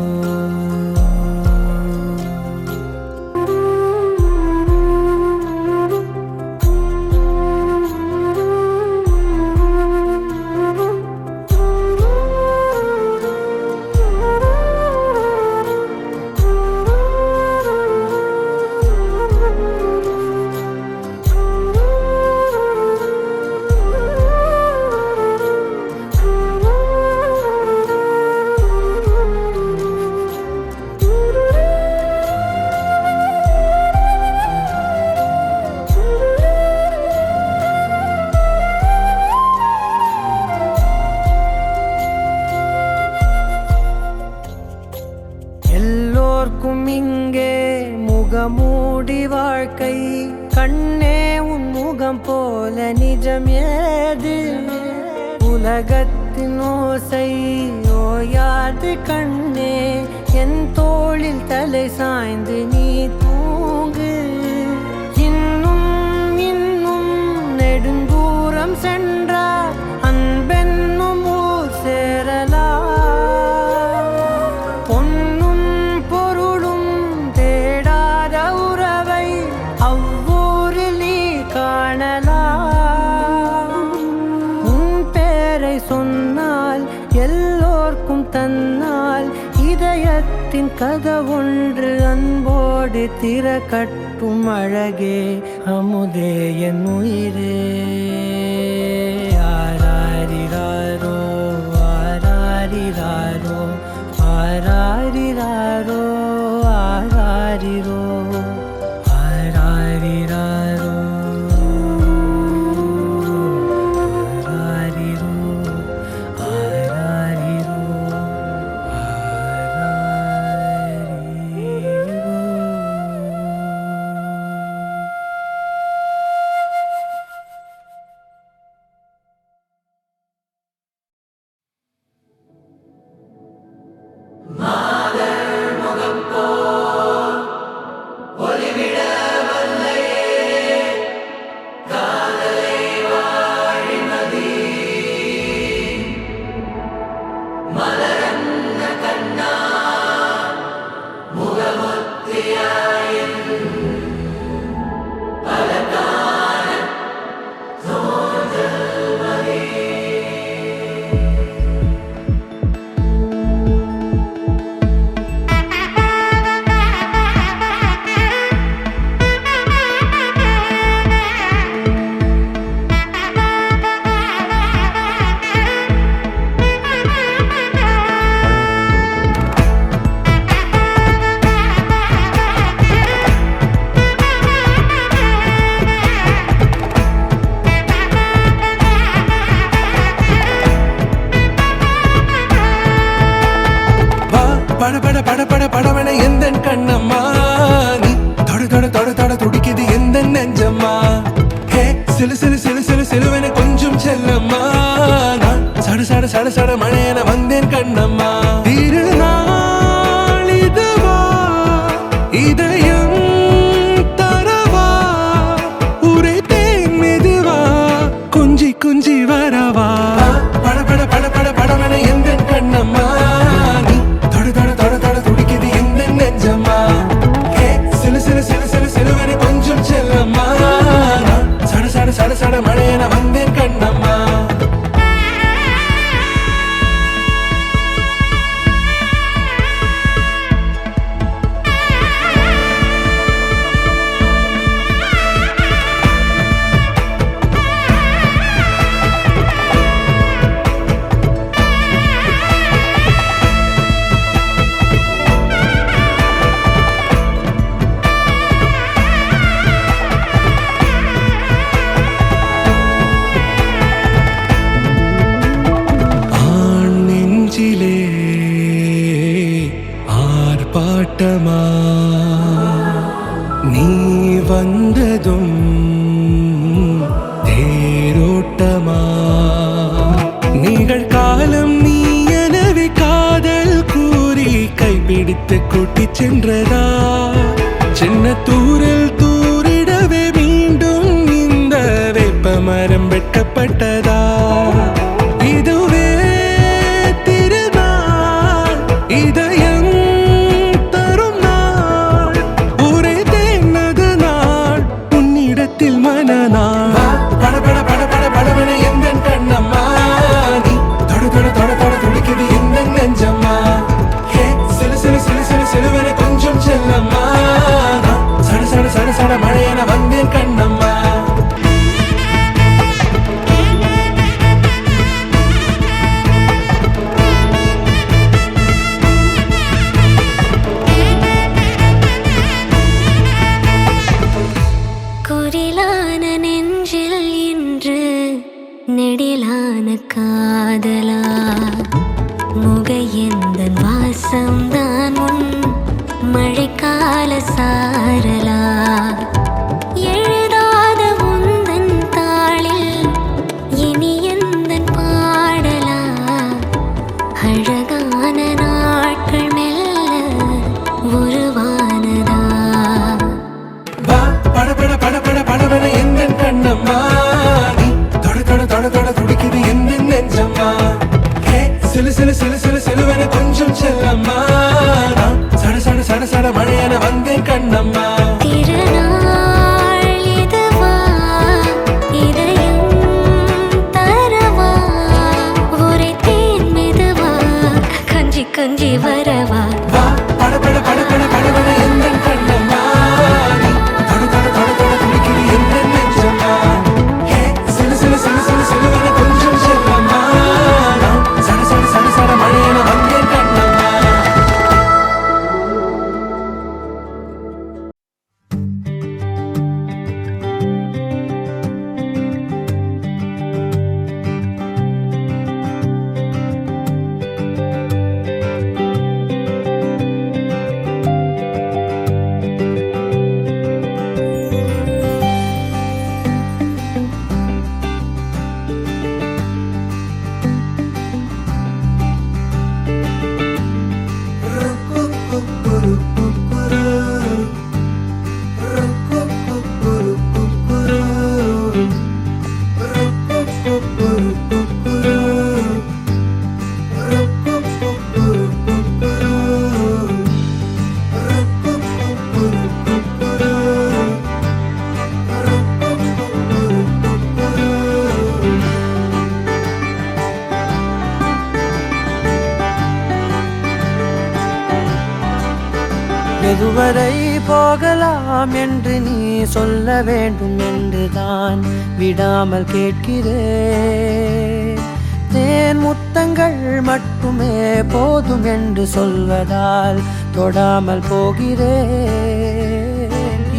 எல்லோர்க்கும் இங்கே முகமூடி வாழ்க்கை கண்ணே உன் முகம் போல நிஜம் ஏது உலகத்தின் ஓசை ஓயாது கண்ணே என் தோளில் தலை சாய்ந்து நீ தூங்கு இன்னும் இன்னும் நெடுந்தூரம் சென்றார் அன்பென்னும் ஊர் சேரலாம் பொன்னும் பொருளும் தேடாத உறவை அவ்வூரில் நீ காணலாம் உன் பேரை சொன்னால் எல்லோர்க்கும் தன்னால் இதயத்தின் கதவொன்று அன்போடு திறக்கட்டும் அழகே அமுதே என் உயிரே ஆராரிராரோ ஆராரிராரோ ஆராரிராரோ ஆராரிரோ ஆராரிராரோ ஆராரிரோ ஆராரிரோ ஆராரிரோ பட பட பட பட படவன எந்தன் கண்ணம்மா நீ தொட தொட தொட தொட துடிக்குது எந்த நெஞ்சம்மா ஹே சிலு சிலு சிலு சிலு சிலுவன கொஞ்சம் செல்லம்மா நான் சட சட சட சட மழையன வந்தேன் கண்ணம்மா திருநாள் இதுவா இதயம் தரவா உரைத்தேன் மெதுவா கொஞ்சி கொஞ்சி வரவா பட பட பட பட படவன எந்தன் கண்ணம்மா நீ தேரோட்டமா நீ வந்ததும் தேரோட்டமா நிகழ்காலம் நீ எனவே காதல் கூறி கைப்பிடித்து கூட்டிச் சென்றதா சின்ன தூரல் தூரிடவே மீண்டும் இந்த வேப்ப மரம் வெட்டப்பட்டதா இதுவே திருநாள் இதயம் தரும் நாள் ஒரே தேனது நாள் உன்னிடத்தில் மனநாள் பட பட பட பட படவன எந்த கண்ணம்மா நீ தொட தொட தொட தொட துடிக்குது எந்த நெஞ்சம்மா ஹே சிலு சிலு சிலு சிலு சிலுவன கொஞ்சம் செல்லம்மா சட சட சட சட மழையன வந்தேன் கண்ணம்மா குரிலான நெஞ்சில் இன்று நெடிலான காதலா முகையெந்தன் வாசம்தான் உன் மழைக்கால சாரலா எழுதாத உந்தன் தாளில் இனி எந்தன் பாடலா அழகான நாட்கள் மெல்ல உருவானதா பட பட பட பட படவன எந்த கண்ணம்மா நீ தொட தொட தொட தொட துடிக்குது எந்த நெஞ்சம்மா ஹே சிலு சிலு சிலு சிலு சிலுவன கொஞ்சம் செல்லம்மா சட சட சட சட மழையன வந்தேன் கண்ணம்மா திருநாள் இதுவா இதயம் தரவா ஒரே தேன் மெதுவா கஞ்சி கஞ்சி வரவா பட பட பட பட படவன எந்த கண்ணம்மா நீ தொட தொட தொட தொட துடிக்குது எந்த நெஞ்சம்மா ஹே சிலு சிலு சிலு சிலு சிலுவன கொஞ்சம் செல்லம்மா சட சட சட சட மழையன வந்தேன் கண்ணம்மா எதுவரை போகலாம் என்று நீ சொல்ல வேண்டும் என்றுதான் விடாமல் கேட்கிறேன் தேன் முத்தங்கள் மட்டுமே போதும் என்று சொல்வதால் தொடாமல் போகிறேன்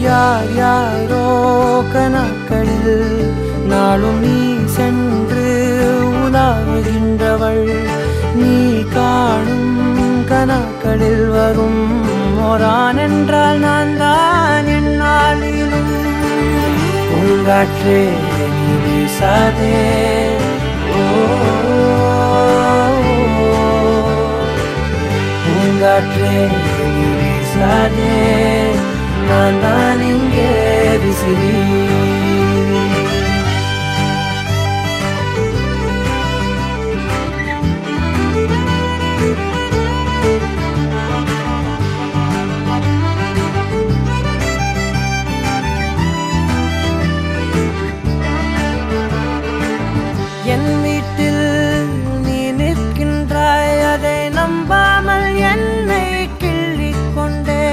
யார் யாரோ கணக்களில் நாளும் நீ சென்று உலாவுகின்றவள் நீ காணும் கணக்களில் வரும் ஓரான் என்றால் நான் தான் என்னாலிலும் பூங்காற்றே நீ வீசாதே ஓ பூங்காற்றே நீ வீசாதே நான் தான் இங்கே விசிறி என் வீட்டில் நீ நிற்கின்றாய் அதை நம்பாமல் என்னை கிள்ளிக் கொண்டே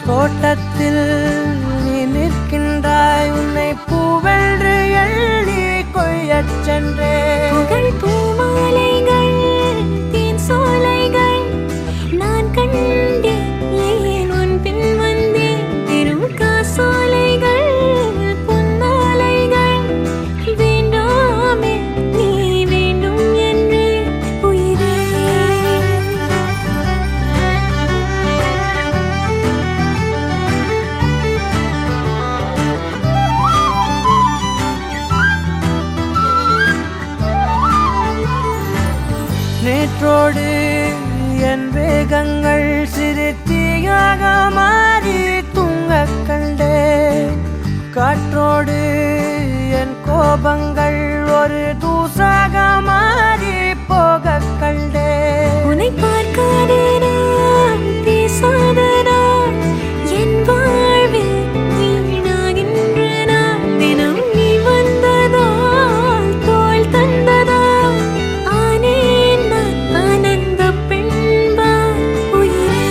தோட்டத்தில் நீ நிற்கின்றாய் நேற்றோடு என் வேகங்கள் சிறு தீயாக மாறி தூங்க கண்டேன். காற்றோடு என் கோபங்கள் ஒரு தூசாக மாறி போக கண்டேன். உன்னை பார்க்காத நான், பேசாத நான், என் வாழ்வில் வீணாகின்ற நான். தினம் நீ வந்ததால், தோள் தந்ததால், ஆனேன் நான் ஆனந்த பெண்பால் உயிரே.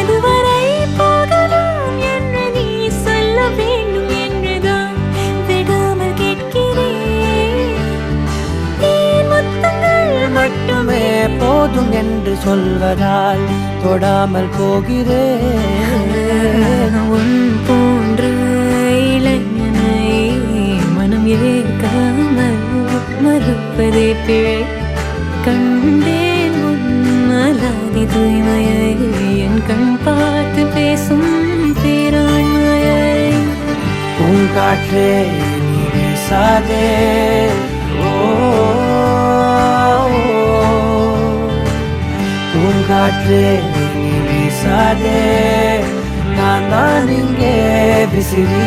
எதுவரை போகலாம் என்று நீ சொல்ல வேண்டும் என்றுதான் விடாமல் கேட்கிறேன். தேன் முத்தங்கள் மட்டுமே போதும் என்று சொல்வதால் தொடாமல் போகிறேன். உன் போன்ற இளைஞனை மனம் ஏற்காமல் மறுப்பதே பிழை. கண்டேன் உன் அலாதி தூய்மையை, என் கண் பார்த்து பேசும் பேராண்மையை. பூங்காற்றே நீ வீசாதே, ஓ பூங்காற்றே நீ வீசாதே, நான் தான் இங்கே விசிறி.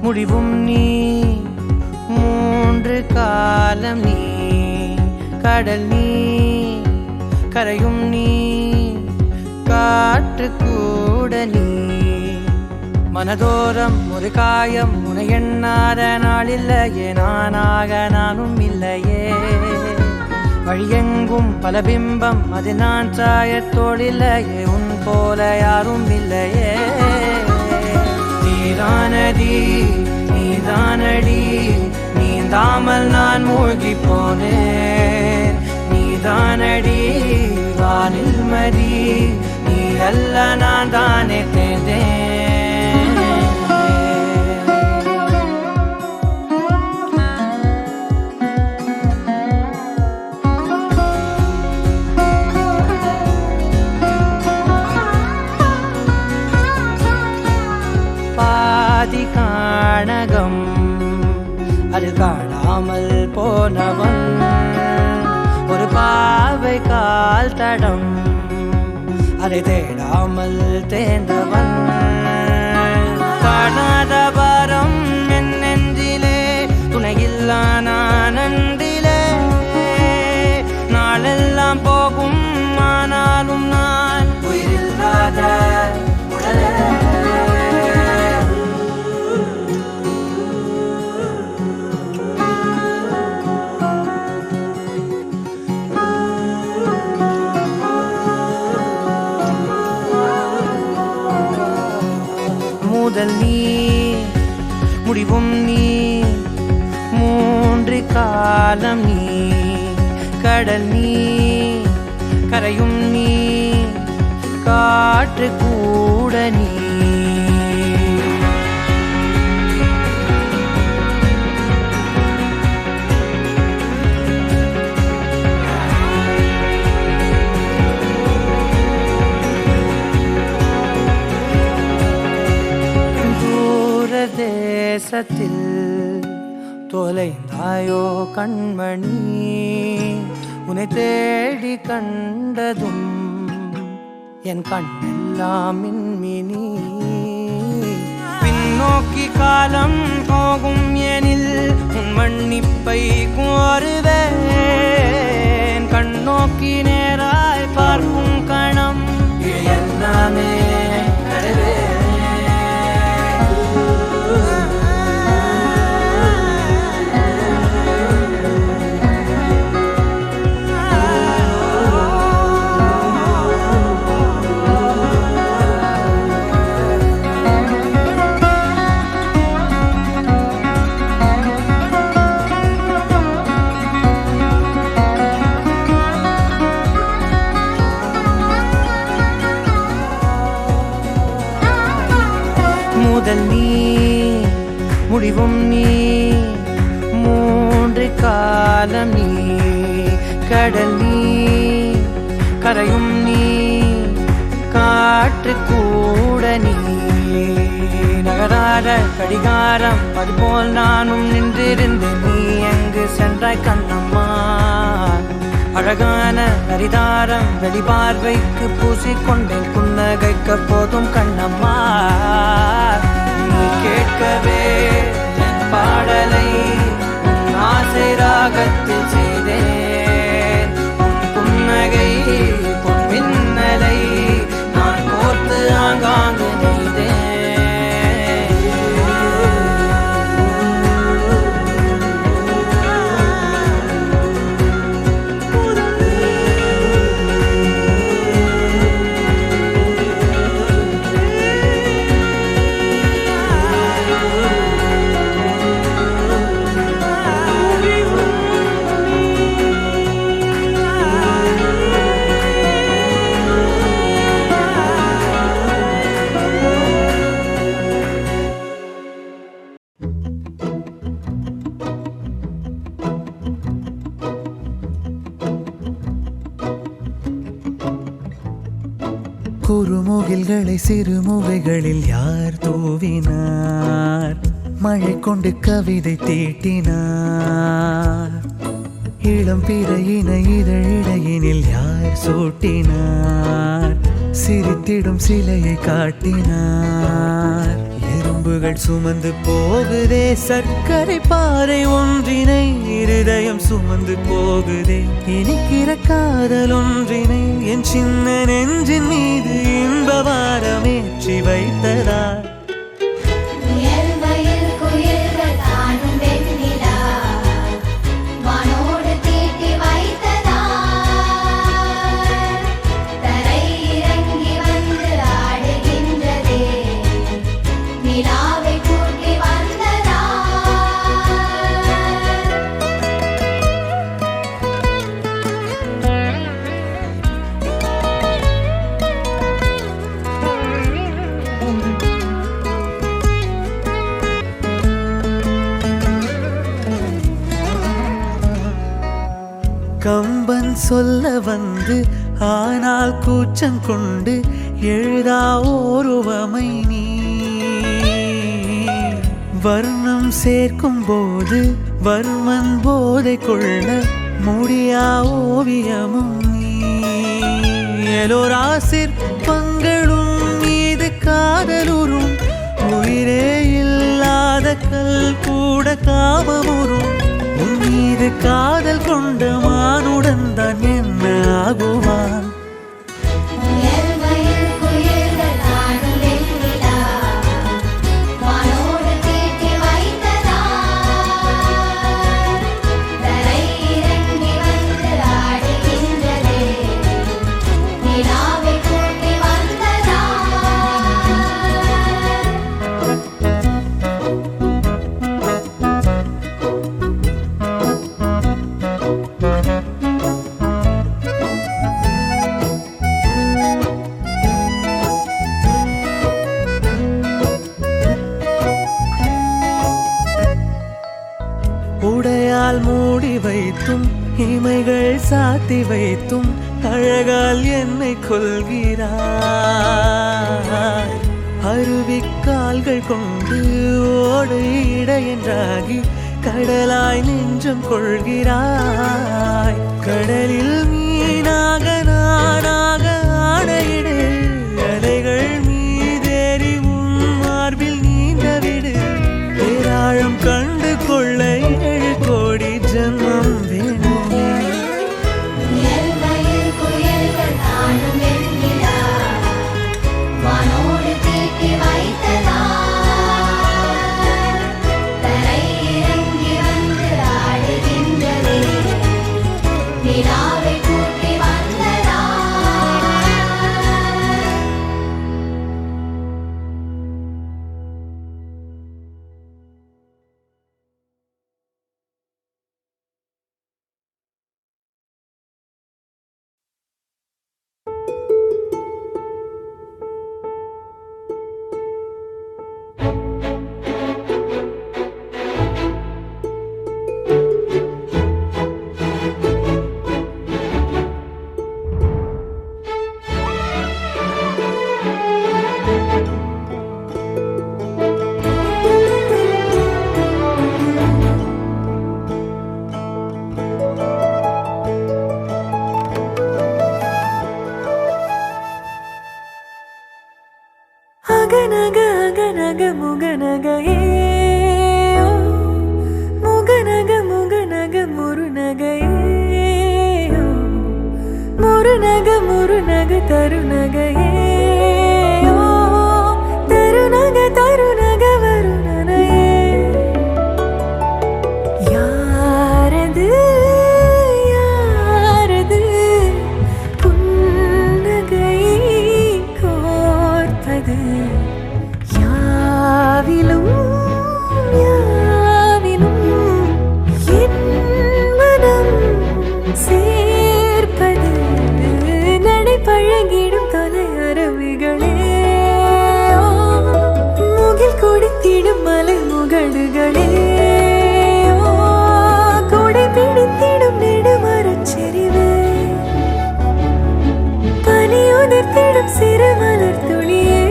முடிவும் நீ, மூன்று காலம் நீ, கடல் நீ, கரையும் நீ, காற்று கூட நீ. மனதோரம் ஒரு காயம் உனை எண்ணாத நாள் இல்லையே, நானாக நானும் இல்லையே. வழியெங்கும் பல பிம்பம், அது நான் சாயத்தோடில்லையே, உன் போல யாரும் இல்லையே. நீதானடி நீதானடி, நீந்தாமல் நான் மூழ்கி போனேன். நீதானடி வானில் மதி, நீ அல்ல நான் தானே தேர்ந்தேன். காணகம் அது காணாமல் போனவன், ஒரு பாவை கால் தடம் அதை தேடாமல் தேர்ந்தவன். காணாத பாரம் என் நெஞ்சிலே, துணையில்லா நான் அன்றிலே. நாளெல்லாம் போகும் ஆனாலும் நான் உயிரில்லாத உடலே. முதல் நீ காலம் நீ கடல் நீ கரையும் நீ காற்று கூட நீ தேசத்தில் தொலைந்தாயோ கண்மணி உன்னை தேடி கண்டதும் என் கண்ணெல்லாம் மின்மினி பின்னோக்கி காலம் போகும் எனில் உன் மன்னிப்பை கோருவேன் கண்ணோக்கி நேராய் பார்க்கும் கணம் எல்லாமே முதல் நீ முடிவும் நீ மூன்று காலம் நீ கடல் நீ கரையும் நீ காற்று கூட நீ நகராத கடிகாரம் அதுபோல் நானும் நின்றிருந்தேன் நீ எங்கு சென்றாய் கண்ணம்மா அழகான அரிதாரம் வெளிபார்வைக்கு பூசிக்கொண்டேன் புன்னகைக்க போதும் கண்ணம்மா நீ கேட்கவே என் பாடலை உன் ஆசை ராகத்தில் செய்தேன் உன் புன்னகை பொன் மின்னலை நான் கோர்த்து ஆங்காங்கு நெய்தேன் குறுமுகில்களை சிறுமுகைகளில் யார் தூவினார் மழை கொண்டு கவிதை தீட்டினார் இளம் பிறையின இதழிடையினில் யார் சூட்டினார் சிரித்திடும் சிலையை காட்டினார் எறும்புகள் சுமந்து போகுதே சர்க்கரை பாறை ஒன்றினை இருதயம் சுமந்து போகுதே இனிக்கிற காதல் ஒன்றினை என் சின்ன நெஞ்சின் மீது இன்ப வாரமேற்றி வைத்ததார் கம்பன் சொல்ல வந்து ஆனால் கூச்சம் கொண்டு எழுதா ஓருவமை நீ வர்ணம் சேர்க்கும் போது வர்மன் போதை கொள்ள முடியா ஓவியமும் நீ எலோரா சிற்பங்களும் மீது காதலுறும் உயிரே இல்லாத கல் கூட காமமுறும் உன் மீது காதல் கொண்ட மானுடன் தான் என்ன ஆகுவான் உடையால் மூடி வைத்தும் இமைகள் சாத்தி வைத்தும் அழகால் என்னை கொள்கிறாய். அருவிக்கால்கள் கொண்டு ஓடு இடையென்றாகி கடலாய் நெஞ்சம் கொள்கிறாய். கடலில் மீனாக நானாக ஆடையிடு, அலைகள் மீதேறி உன் மார்பில் நீண்டவிடு. பேராழம் கண்டு கொள்ள 7 கோடி ஜன்மம் வேண்டுமே. அகநக அகநக முகநகையே, முகநக முகநக முருநகையே, முருநக முருநக தருநகையே, தருநக தருநக வருணனையே. யாரது யாரது புன்னகை கோர்ப்பது? யாவிலும் யாவிலும் என் மனம் சேர்ப்பது. நடை பழகிடும் தொலை அருவிகளே, முகில் குடித்திடும் மலை முகடுகளே, கொடை பிடித்திடும் நெடுமரச் செறிவே, பனி உதிர்த்திடும் சிறு மலர் துளியே.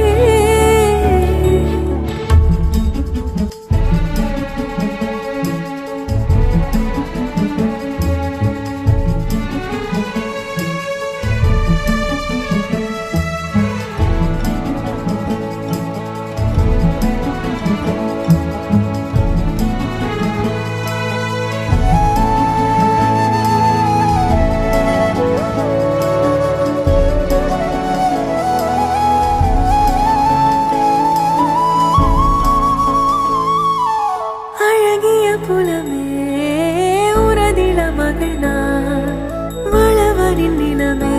அழகிய புலமே உரதில மகனா, வளவனின் நிலமே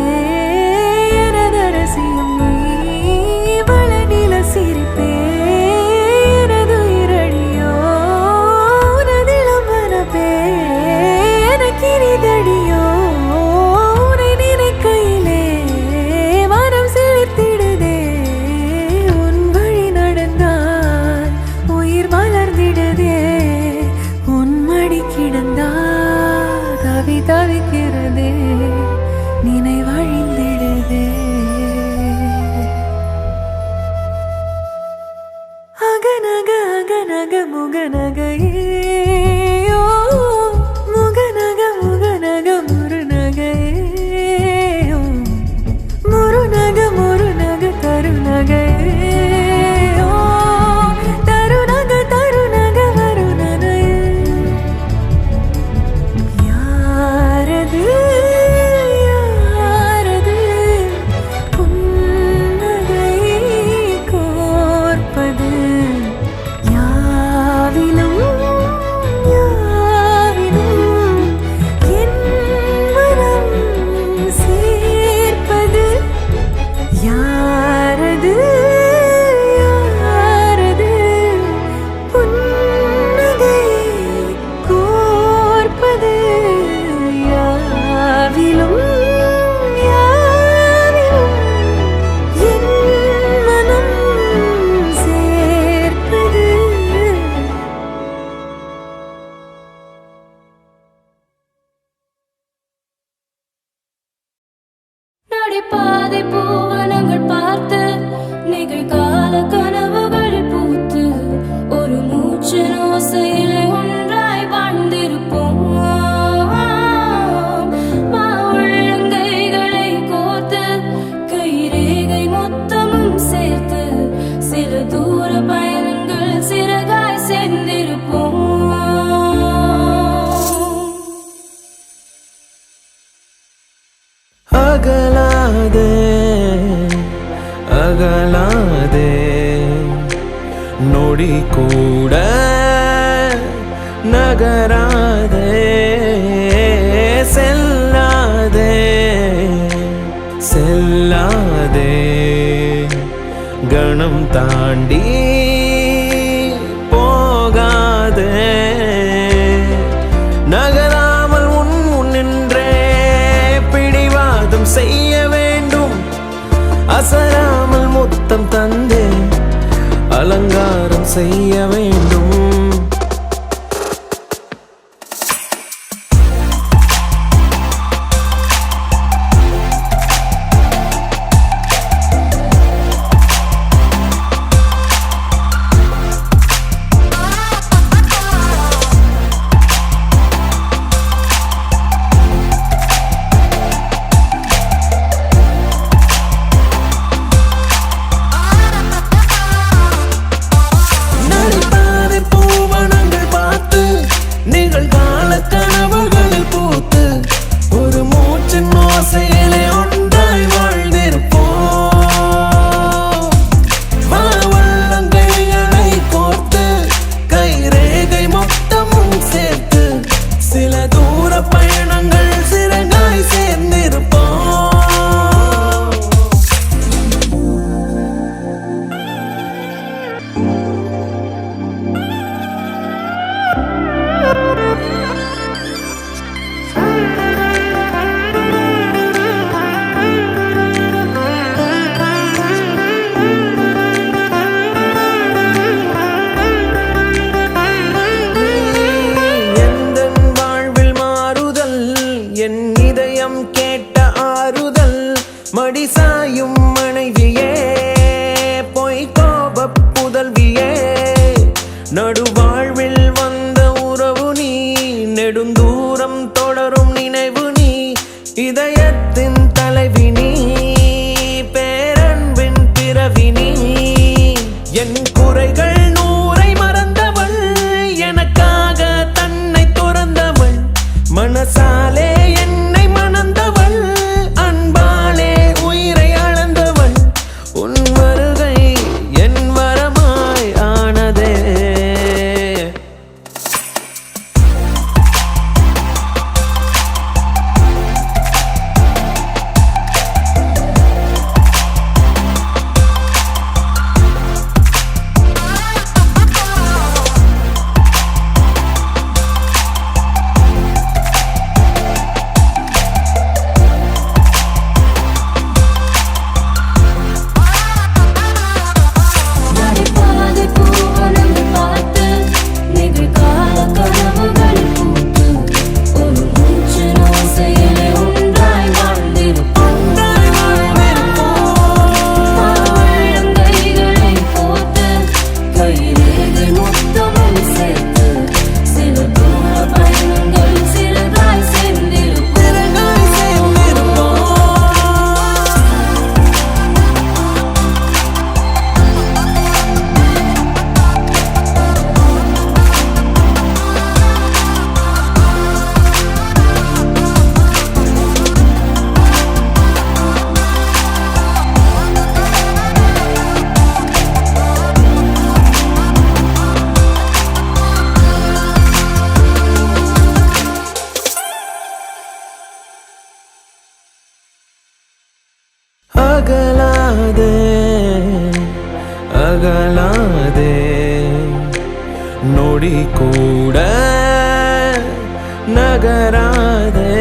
எனதரசியும் நீ. வளநில சிரிப்பே எனது இரடியோ, உனதிலம் வரப்பே எனக்கிரிதடியோ. உனை நினைக்கையிலே மனம் சிலிர்த்திடுதே, உன் வழி நடந்தால் உயிர் மலர்ந்திடுதே. உன் மடி கிடந்தா தவி தவிக்கிறதே, நினைவழிந்திடுதே. அகநக அகநக முகநகையே, முகநக முகநக முருநகையே, முருநக முருநக தருநகையே, தருநக தருநக வருணனையே. யாரது யாரது புன்னகை கோர்ப்பது? யாவிலும் நடைபாதை பூவனங்கள் பார்த்து நிகழ்கால கனவுகளில் பூத்து ஒரு மூச்சின் ஓசையிலே ஒன்றாய் வாழ்ந்திருப்போம். உள்ளங்கைகளை கோர்த்து கைரேகை மொத்தமும் சேர்த்து சில தூர பயணங்கள் சிறகாய் சேர்ந்திருப்போம். அகலாதே அகலாதே நொடி கூட நகராதே செல்லாதே செல்லாதே கணம் தாண்டி போகாதே நகராமல் உன் முன்னின்றே பிடிவாதம் செய்ய வேண்டும் அசராமல் முத்தம் தந்தே அலங்காரம் செய்ய வேண்டும் மடிசாயும் மனைவியே பொய் கோப புதல்வியே நடுவாழ்வில் வந்த உறவு நீ நெடுந்தூரம் தொடரும் நினைவு நீ இதயத்தின் தலைவி நீ பேரன்பின் பிறவி நீ என் குறைகள் நூறை மறந்தவள் எனக்காக தன்னை துறந்தவள் மனசாலே என்னை மணந்தவள் அன்பாலே உயிரை அளந்தவள் உன் வருகை என் வரமாய் ஆனதே அகலாதே அகலாதே நொடி கூட நகராதே